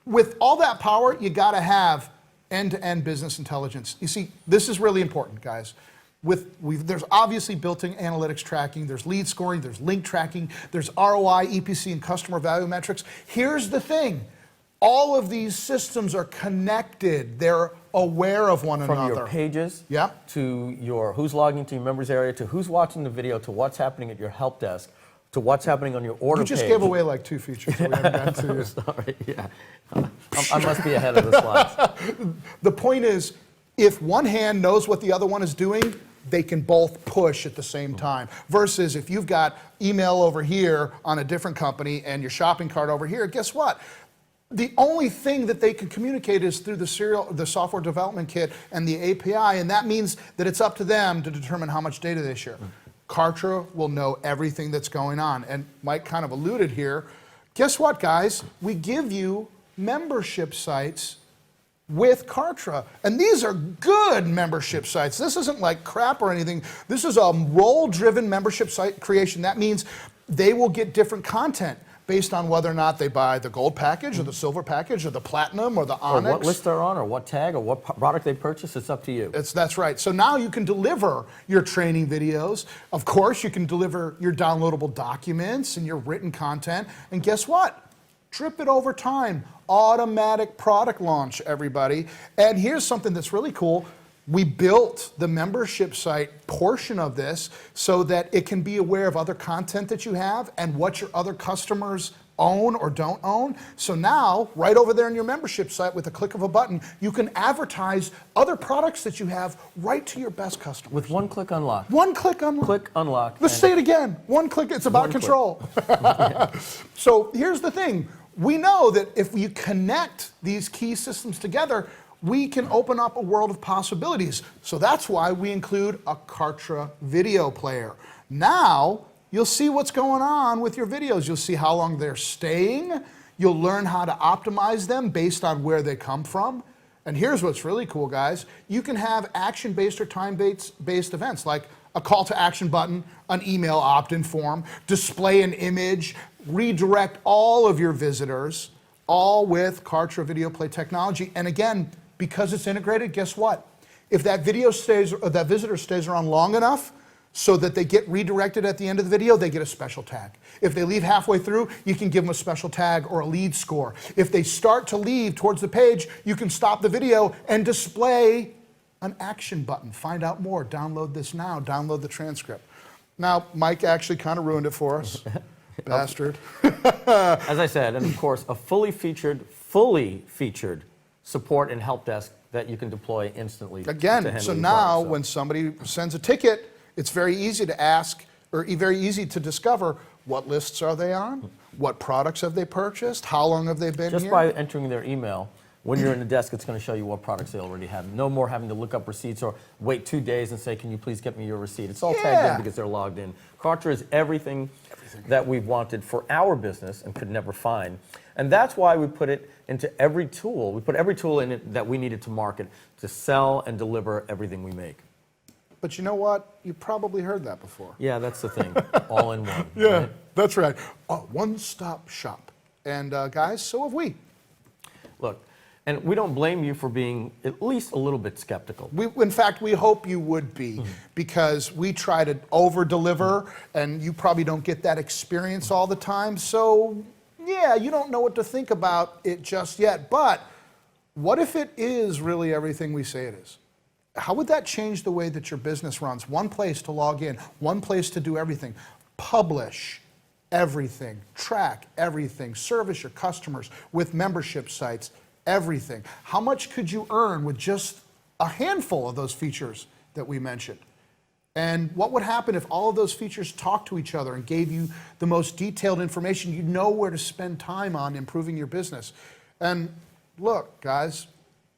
With all that power, you got to have end-to-end business intelligence. You see, this is really important, guys. There's obviously built-in analytics tracking, there's lead scoring, there's link tracking, there's ROI, EPC, and customer value metrics. Here's the thing. All of these systems are connected. They're aware of one another. From your pages to your who's logging into your members area, to who's watching the video, to what's happening at your help desk, to what's happening on your order page. You just gave away like 2 features that we haven't gotten to. Sorry, yeah. I must be ahead of the slides. The point is, if one hand knows what the other one is doing, they can both push at the same time. Versus if you've got email over here on a different company and your shopping cart over here, guess what? The only thing that they can communicate is through the software development kit and the API, and that means that it's up to them to determine how much data they share. Kartra will know everything that's going on. And Mike kind of alluded here. Guess what, guys? We give you membership sites with Kartra. And these are good membership sites. This isn't like crap or anything. This is a role-driven membership site creation. That means they will get different content. based on whether or not they buy the gold package or the silver package or the platinum or the onyx. Or what list they're on or what tag or what product they purchase. It's up to you. That's right. So now you can deliver your training videos. Of course, you can deliver your downloadable documents and your written content. And guess what? Drip it over time. Automatic product launch, everybody. And here's something that's really cool. We built the membership site portion of this so that it can be aware of other content that you have and what your other customers own or don't own. So now, right over there in your membership site with a click of a button, you can advertise other products that you have right to your best customers. With one click unlock. One click unlock. Click unlock. Let's say it again. One click. It's about control. So here's the thing. We know that if you connect these key systems together, we can open up a world of possibilities. So that's why we include a Kartra video player. Now, you'll see what's going on with your videos. You'll see how long they're staying. You'll learn how to optimize them based on where they come from. And here's what's really cool, guys. You can have action-based or time-based events like a call to action button, an email opt-in form, display an image, redirect all of your visitors, all with Kartra Video Play technology. And again, because it's integrated, guess what? If that video stays, or that visitor stays around long enough so that they get redirected at the end of the video, they get a special tag. If they leave halfway through, you can give them a special tag or a lead score. If they start to leave towards the page, you can stop the video and display an action button. Find out more. Download this now. Download the transcript. Now, Mike actually kind of ruined it for us. Bastard. As I said, and of course, a fully featured support and help desk that you can deploy instantly. Again, so now when somebody sends a ticket, it's very easy to ask, or very easy to discover what lists are they on, what products have they purchased, how long have they been here. Just by entering their email, when you're in the desk, it's going to show you what products they already have. No more having to look up receipts or wait 2 days and say, can you please get me your receipt? It's all tagged in because they're logged in. Kartra is everything that we've wanted for our business and could never find. And that's why we put it into every tool. We put every tool in it that we needed to market to sell and deliver everything we make. But you know what? You probably heard that before. Yeah, that's the thing. All in one. Yeah, right? that's right. A one-stop shop. And guys, so have we. Look, and we don't blame you for being at least a little bit skeptical. In fact, we hope you would be, because we try to over-deliver, and you probably don't get that experience all the time. So, yeah, you don't know what to think about it just yet. But what if it is really everything we say it is? How would that change the way that your business runs? One place to log in, one place to do everything. Publish everything, track everything, service your customers with membership sites, everything. How much could you earn with just a handful of those features that we mentioned? And what would happen if all of those features talked to each other and gave you the most detailed information? You'd know where to spend time on improving your business. And look, guys,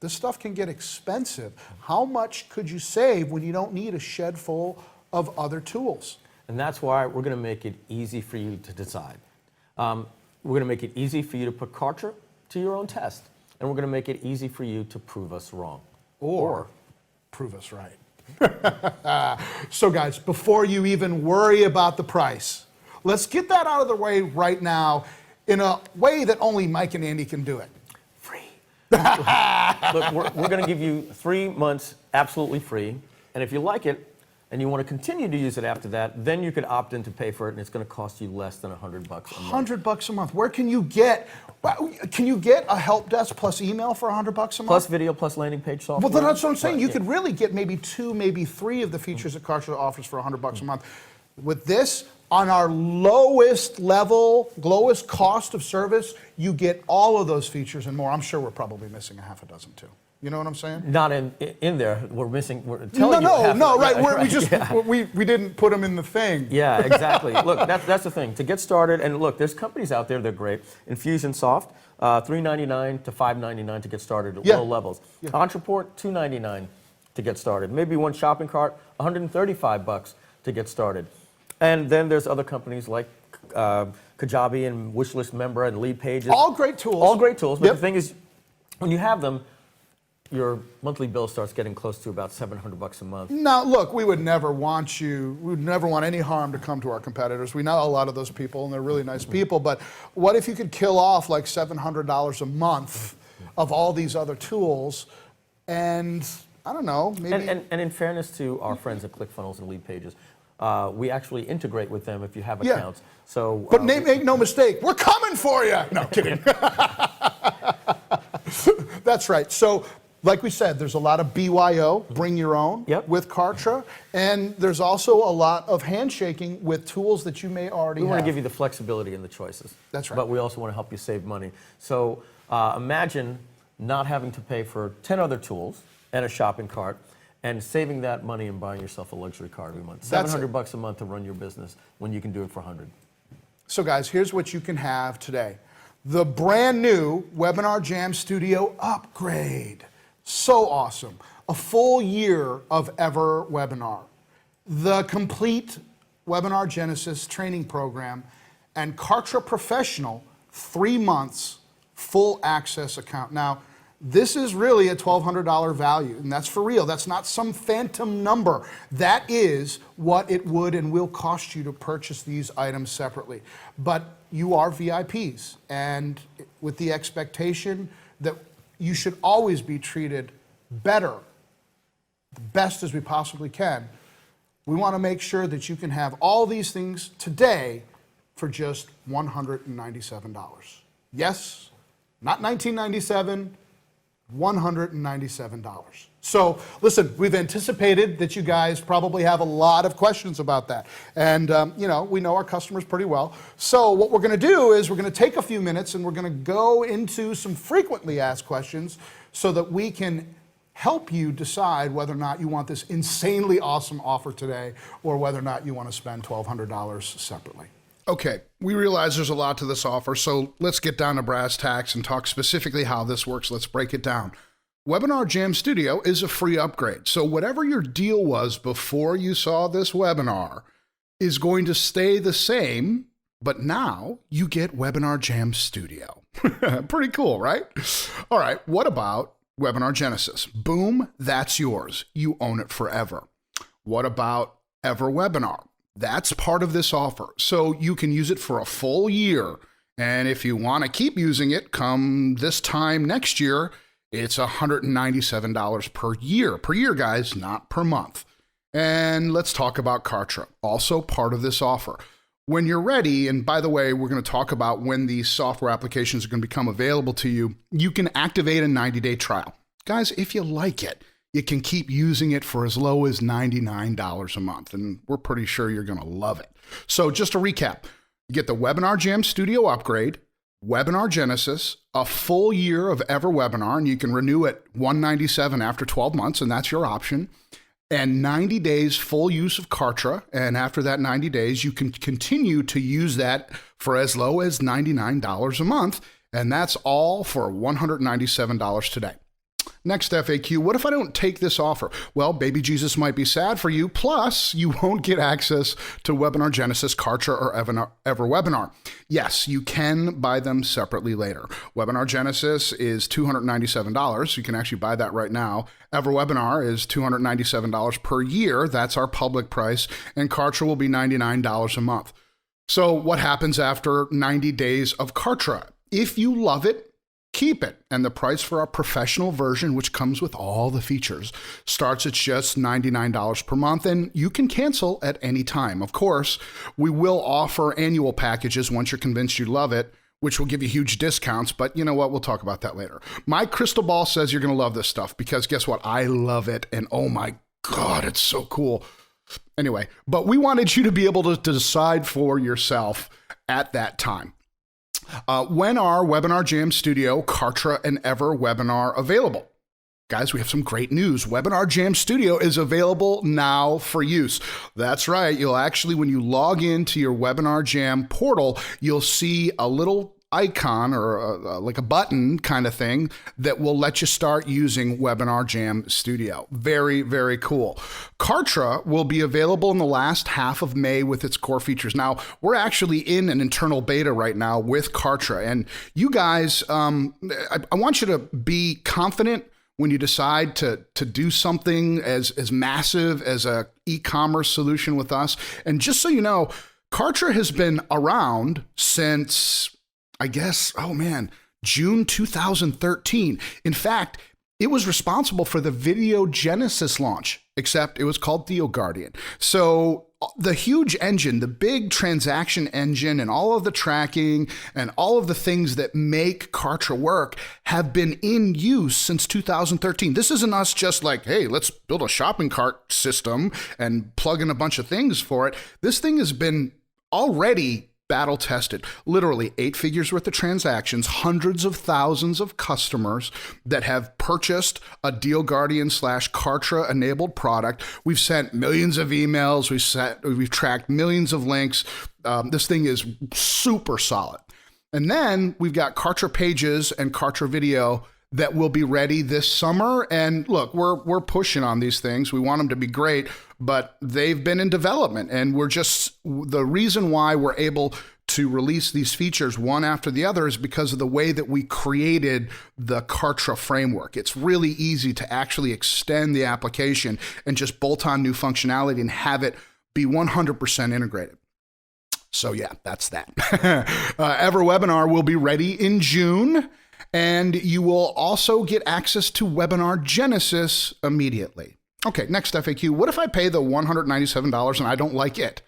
this stuff can get expensive. How much could you save when you don't need a shed full of other tools? And that's why we're going to make it easy for you to decide. We're going to make it easy for you to put Kartra to your own test. And we're going to make it easy for you to prove us wrong. Or prove us right. So guys, before you even worry about the price, let's get that out of the way right now in a way that only Mike and Andy can do it. Free. Look, we're going to give you 3 months absolutely free. And if you like it, and you want to continue to use it after that, then you could opt in to pay for it, and it's going to cost you less than $100 a month. $100 a month. Where can you get? Can you get a help desk plus email for $100 a month? Plus video, plus landing page software. Well, that's what I'm saying. You could really get maybe 2, maybe 3 of the features that Kartra offers for $100 a month. With this, on our lowest level, lowest cost of service, you get all of those features and more. I'm sure we're probably missing a half a dozen too. You know what I'm saying? Not in there. We're missing. We're telling right. We didn't put them in the thing. Yeah, exactly. Look, that's the thing. To get started, and look, there's companies out there. They're great. Infusionsoft, $3.99 to $5.99 to get started at low levels. Yeah. Ontraport, $2.99 to get started. Maybe one shopping cart, $135 to get started. And then there's other companies like Kajabi and Wishlist Member and Lead Pages. All great tools. All great tools. But the thing is, when you have them, your monthly bill starts getting close to about $700 a month. Now, look, we would never want any harm to come to our competitors. We know a lot of those people, and they're really nice people, but what if you could kill off like $700 a month of all these other tools, and I don't know, maybe... And in fairness to our friends at ClickFunnels and Lead Pages, we actually integrate with them if you have accounts. So, but make no mistake, we're coming for you! No, kidding. That's right. So, like we said, there's a lot of BYO, bring your own, with Kartra, and there's also a lot of handshaking with tools that you may already have. We want to give you the flexibility and the choices. That's right. But we also want to help you save money. So imagine not having to pay for 10 other tools and a shopping cart and saving that money and buying yourself a luxury car every month. $700 a month to run your business when you can do it for $100. So guys, here's what you can have today. The brand new Webinar Jam Studio upgrade. So awesome. A full year of Ever Webinar. The complete Webinar Genesis training program and Kartra Professional 3 months full access account. Now, this is really a $1,200 value, and that's for real. That's not some phantom number. That is what it would and will cost you to purchase these items separately. But you are VIPs, and with the expectation that you should always be treated better, the best as we possibly can, we want to make sure that you can have all these things today for just $197. Yes, not $1997, $197. So listen, we've anticipated that you guys probably have a lot of questions about that. And we know our customers pretty well. So what we're going to do is we're going to take a few minutes and we're going to go into some frequently asked questions so that we can help you decide whether or not you want this insanely awesome offer today or whether or not you want to spend $1,200 separately. Okay, we realize there's a lot to this offer, so let's get down to brass tacks and talk specifically how this works. Let's break it down. Webinar Jam Studio is a free upgrade, so whatever your deal was before you saw this webinar is going to stay the same, but now you get Webinar Jam Studio. Pretty cool, right? All right, what about Webinar Genesis? Boom, that's yours. You own it forever. What about Ever Webinar? That's part of this offer, so you can use it for a full year. And if you want to keep using it come this time next year, it's $197 per year. Per year, guys, not per month. And let's talk about Kartra, also part of this offer. When you're ready, and by the way, we're going to talk about when these software applications are going to become available to you, you can activate a 90-day trial. Guys, if you like it, you can keep using it for as low as $99 a month, and we're pretty sure you're going to love it. So just to recap, you get the Webinar Jam Studio upgrade, Webinar Genesis, a full year of Ever Webinar, and you can renew at $197 after 12 months, and that's your option, and 90 days full use of Kartra, and after that 90 days, you can continue to use that for as low as $99 a month, and that's all for $197 today. Next FAQ, what if I don't take this offer? Well, baby Jesus might be sad for you, plus you won't get access to Webinar Genesis, Kartra, or Ever Webinar. Yes, you can buy them separately later. Webinar Genesis is $297. You can actually buy that right now. Ever Webinar is $297 per year. That's our public price. And Kartra will be $99 a month. So what happens after 90 days of Kartra? If you love it, keep it. And the price for our professional version, which comes with all the features, starts at just $99 per month, and you can cancel at any time. Of course, we will offer annual packages once you're convinced you love it, which will give you huge discounts, but you know what? We'll talk about that later. My crystal ball says you're going to love this stuff because guess what? I love it, and oh my God, it's so cool. Anyway, but we wanted you to be able to decide for yourself at that time. When are Webinar Jam Studio, Kartra, and Ever Webinar available? Guys, we have some great news. Webinar Jam Studio is available now for use. That's right. You'll actually, when you log into your Webinar Jam portal, you'll see a little icon or like a button kind of thing that will let you start using Webinar Jam Studio. Very, very cool. Kartra will be available in the last half of May with its core features. Now, we're actually in an internal beta right now with Kartra, and you guys, I want you to be confident when you decide to do something as massive as a e-commerce solution with us. And just so you know, Kartra has been around since, I guess, June 2013. In fact, it was responsible for the Video Genesis launch, except it was called TheoGuardian. So the huge engine, the big transaction engine, and all of the tracking and all of the things that make Kartra work have been in use since 2013. This isn't us just like, hey, let's build a shopping cart system and plug in a bunch of things for it. This thing has been already battle tested, literally 8 figures worth of transactions, hundreds of thousands of customers that have purchased a DealGuardian / Kartra enabled product. We've sent millions of emails. We've tracked millions of links. This thing is super solid. And then we've got Kartra Pages and Kartra Video that will be ready this summer. And look, we're pushing on these things. We want them to be great, but they've been in development. And the reason why we're able to release these features one after the other is because of the way that we created the Kartra framework. It's really easy to actually extend the application and just bolt on new functionality and have it be 100% integrated. So yeah, that's that. EverWebinar will be ready in June. And you will also get access to Webinar Genesis immediately. Okay, next FAQ. What if I pay the $197 and I don't like it?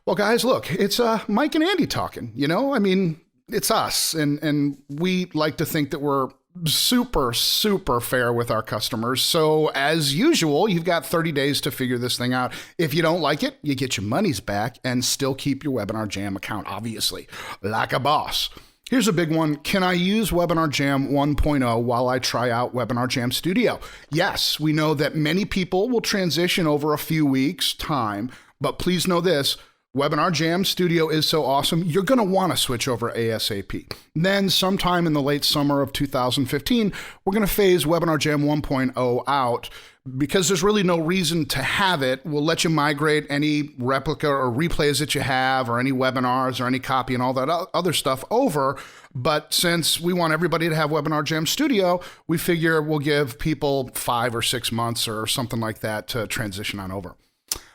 Well, guys, look, it's Mike and Andy talking, it's us. And we like to think that we're super, super fair with our customers. So as usual, you've got 30 days to figure this thing out. If you don't like it, you get your monies back and still keep your Webinar Jam account, obviously, like a boss. Here's a big one. Can I use Webinar Jam 1.0 while I try out Webinar Jam Studio? Yes, we know that many people will transition over a few weeks' time, but please know this, Webinar Jam Studio is so awesome, you're going to want to switch over ASAP. Then sometime in the late summer of 2015, we're going to phase Webinar Jam 1.0 out. Because there's really no reason to have it, we'll let you migrate any replica or replays that you have or any webinars or any copy and all that other stuff over. But since we want everybody to have Webinar Jam Studio, we figure we'll give people 5 or 6 months or something like that to transition on over.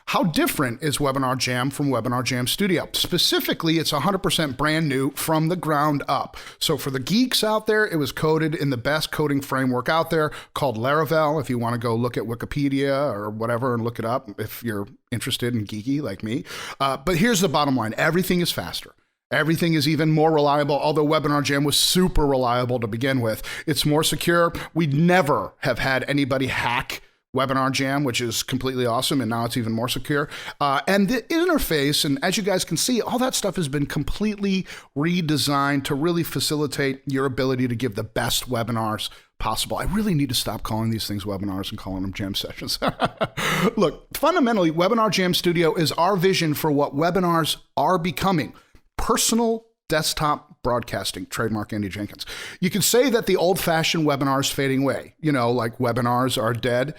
How different is Webinar Jam from Webinar Jam Studio? Specifically, it's 100% brand new from the ground up. So for the geeks out there, it was coded in the best coding framework out there called Laravel. If you want to go look at Wikipedia or whatever and look it up if you're interested and geeky like me. But here's the bottom line. Everything is faster. Everything is even more reliable, although Webinar Jam was super reliable to begin with. It's more secure. We'd never have had anybody hack Webinar Jam, which is completely awesome, and now it's even more secure. And the interface, and as you guys can see, all that stuff has been completely redesigned to really facilitate your ability to give the best webinars possible. I really need to stop calling these things webinars and calling them jam sessions. Look, fundamentally, Webinar Jam Studio is our vision for what webinars are becoming. Personal desktop broadcasting, trademark Andy Jenkins. You could say that the old-fashioned webinar is fading away, like webinars are dead.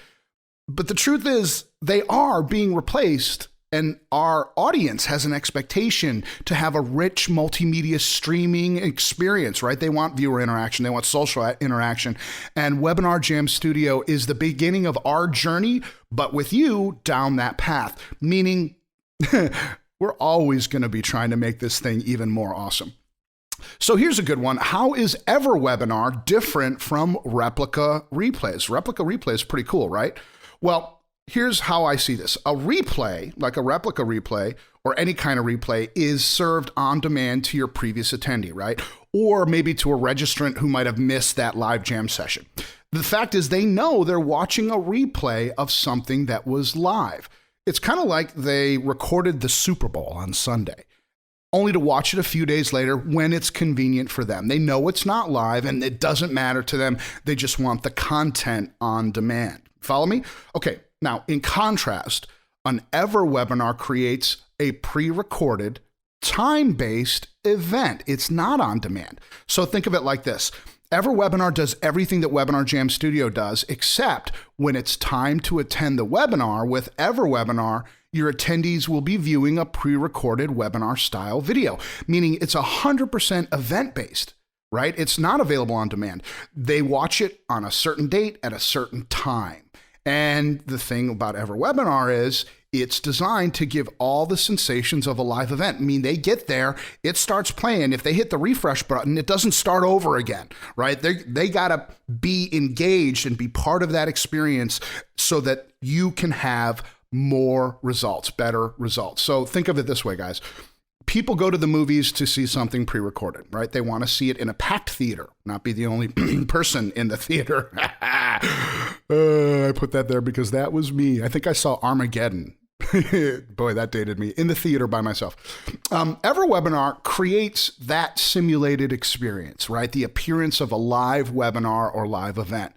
But the truth is they are being replaced, and our audience has an expectation to have a rich multimedia streaming experience, right? They want viewer interaction. They want social interaction. And Webinar Jam Studio is the beginning of our journey, but with you down that path, meaning we're always going to be trying to make this thing even more awesome. So here's a good one. How is EverWebinar different from replica replays? Replica replay is pretty cool, right? Well, here's how I see this. A replay, like a replica replay or any kind of replay, is served on demand to your previous attendee, right? Or maybe to a registrant who might have missed that live jam session. The fact is they know they're watching a replay of something that was live. It's kind of like they recorded the Super Bowl on Sunday, only to watch it a few days later when it's convenient for them. They know it's not live and it doesn't matter to them. They just want the content on demand. Follow me? Okay, now in contrast, an EverWebinar creates a pre-recorded, time-based event. It's not on demand. So think of it like this. EverWebinar does everything that Webinar Jam Studio does, except when it's time to attend the webinar with EverWebinar, your attendees will be viewing a pre-recorded webinar-style video, meaning it's 100% event-based. right? It's not available on demand. They watch it on a certain date at a certain time. And the thing about EverWebinar is it's designed to give all the sensations of a live event. I mean, they get there, it starts playing. If they hit the refresh button, it doesn't start over again, right? They got to be engaged and be part of that experience so that you can have more results, better results. So think of it this way, guys. People go to the movies to see something pre-recorded, right? They want to see it in a packed theater, not be the only person in the theater. I put that there because that was me. I think I saw Armageddon. Boy, that dated me. In the theater by myself. EverWebinar creates that simulated experience, right? The appearance of a live webinar or live event.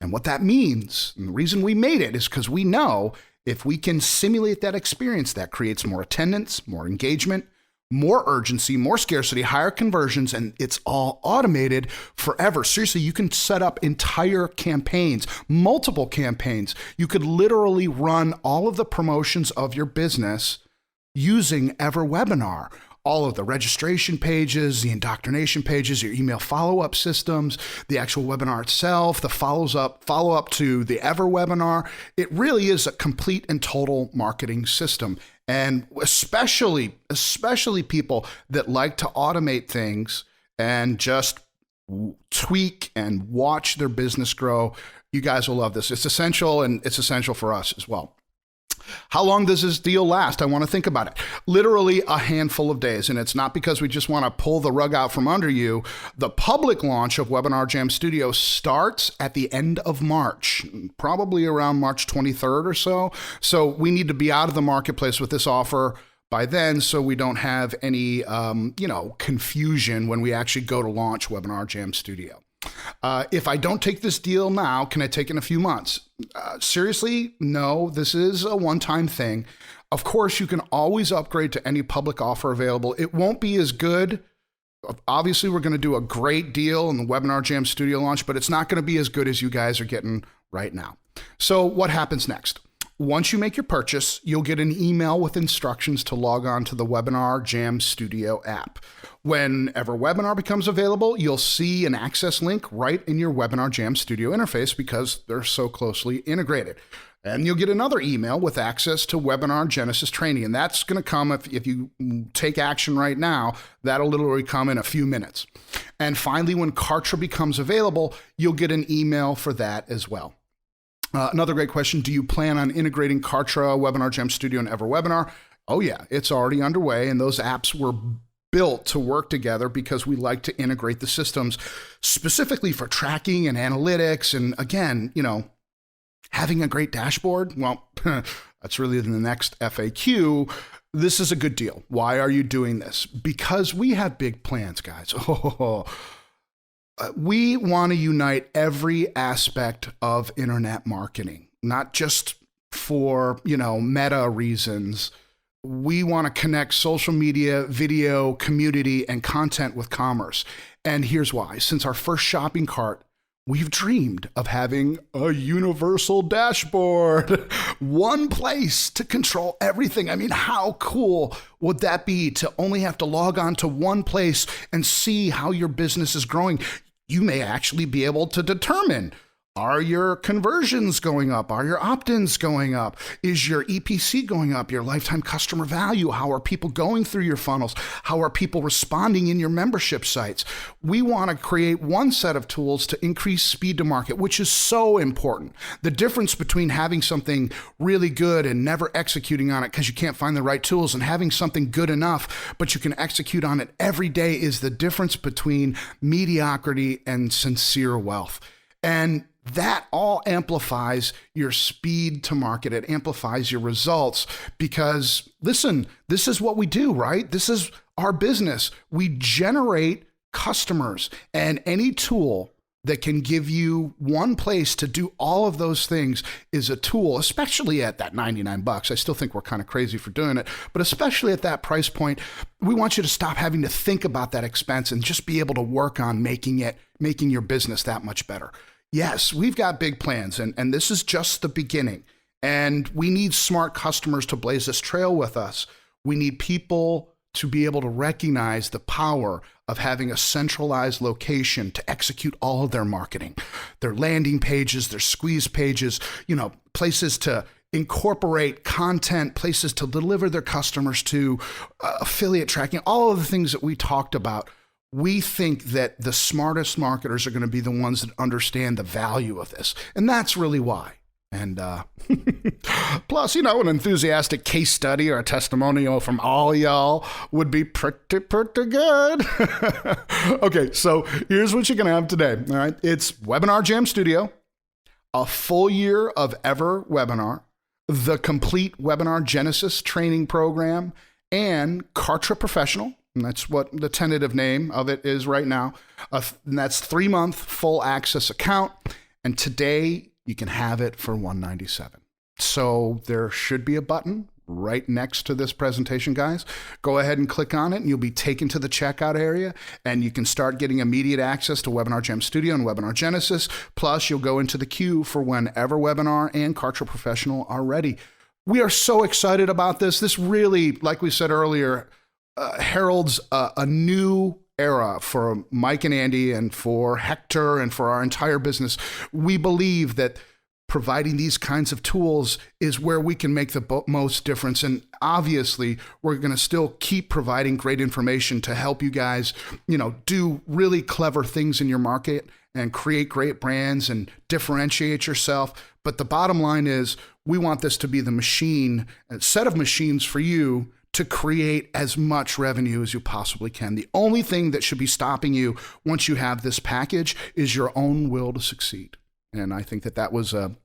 And what that means, and the reason we made it is because we know if we can simulate that experience, that creates more attendance, more engagement, more urgency, more scarcity, higher conversions, and it's all automated forever. Seriously, you can set up entire campaigns, multiple campaigns. You could literally run all of the promotions of your business using EverWebinar. All of the registration pages, the indoctrination pages, your email follow-up systems, the actual webinar itself, the follow-up to the EverWebinar. It really is a complete and total marketing system. And especially people that like to automate things and just tweak and watch their business grow, you guys will love this. It's essential, and it's essential for us as well. How long does this deal last? I want to think about it. Literally a handful of days, and it's not because we just want to pull the rug out from under you. The public launch of Webinar Jam Studio starts at the end of March, probably around March 23rd or so. So we need to be out of the marketplace with this offer by then, so we don't have any, confusion when we actually go to launch Webinar Jam Studio. If I don't take this deal now, can I take it in a few months? Seriously, no, this is a one-time thing. Of course, you can always upgrade to any public offer available. It won't be as good. Obviously, we're going to do a great deal in the Webinar Jam Studio launch, but it's not going to be as good as you guys are getting right now. So what happens next? Once you make your purchase, you'll get an email with instructions to log on to the Webinar Jam Studio app. Whenever Webinar becomes available, you'll see an access link right in your Webinar Jam Studio interface because they're so closely integrated. And you'll get another email with access to Webinar Genesis training. And that's going to come if you take action right now. That'll literally come in a few minutes. And finally, when Kartra becomes available, you'll get an email for that as well. Another great question, do you plan on integrating Kartra, Webinar Jam Studio, and EverWebinar? Oh yeah, it's already underway, and those apps were built to work together because we like to integrate the systems specifically for tracking and analytics. And again, having a great dashboard, well, that's really the next FAQ. This is a good deal. Why are you doing this? Because we have big plans, guys. We want to unite every aspect of internet marketing, not just for, meta reasons. We want to connect social media, video, community, and content with commerce. And here's why. Since our first shopping cart, we've dreamed of having a universal dashboard, one place to control everything. I mean, how cool would that be to only have to log on to one place and see how your business is growing? You may actually be able to determine, are your conversions going up? Are your opt-ins going up? Is your EPC going up? Your lifetime customer value? How are people going through your funnels? How are people responding in your membership sites? We want to create one set of tools to increase speed to market, which is so important. The difference between having something really good and never executing on it because you can't find the right tools, and having something good enough, but you can execute on it every day, is the difference between mediocrity and sincere wealth. And that all amplifies your speed to market. It amplifies your results because, listen, this is what we do, right? This is our business. We generate customers, and any tool that can give you one place to do all of those things is a tool, especially at that $99. I still think we're kind of crazy for doing it, but especially at that price point, we want you to stop having to think about that expense and just be able to work on making your business that much better. Yes, we've got big plans, and this is just the beginning. And we need smart customers to blaze this trail with us. We need people to be able to recognize the power of having a centralized location to execute all of their marketing, their landing pages, their squeeze pages, places to incorporate content, places to deliver their customers to, affiliate tracking, all of the things that we talked about. We think that the smartest marketers are going to be the ones that understand the value of this. And that's really why. And plus, an enthusiastic case study or a testimonial from all y'all would be pretty good. Okay, so here's what you're going to have today. All right, it's Webinar Jam Studio, a full year of Ever Webinar, the complete Webinar Genesis training program, and Kartra Professional. And that's what the tentative name of it is right now. And that's 3-month full access account. And today you can have it for $197. So there should be a button right next to this presentation, guys. Go ahead and click on it and you'll be taken to the checkout area and you can start getting immediate access to Webinar Jam Studio and Webinar Genesis. Plus you'll go into the queue for whenever Webinar and Kartra Professional are ready. We are so excited about this. This really, like we said earlier, heralds a new era for Mike and Andy and for Hector and for our entire business. We believe that providing these kinds of tools is where we can make the most difference. And obviously, we're going to still keep providing great information to help you guys, do really clever things in your market and create great brands and differentiate yourself. But the bottom line is we want this to be the machine, a set of machines for you to create as much revenue as you possibly can. The only thing that should be stopping you once you have this package is your own will to succeed. And I think that was a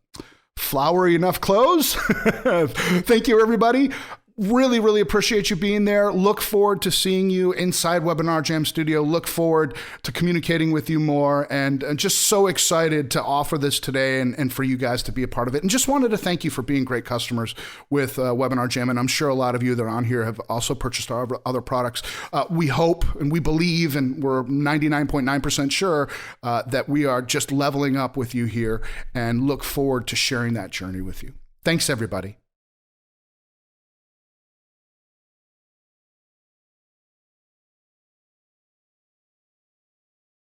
flowery enough close. Thank you, everybody. Really, really appreciate you being there. Look forward to seeing you inside Webinar Jam Studio. Look forward to communicating with you more, and just so excited to offer this today and for you guys to be a part of it. And just wanted to thank you for being great customers with Webinar Jam. And I'm sure a lot of you that are on here have also purchased our other products. We hope and we believe, and we're 99.9% sure that we are just leveling up with you here and look forward to sharing that journey with you. Thanks, everybody.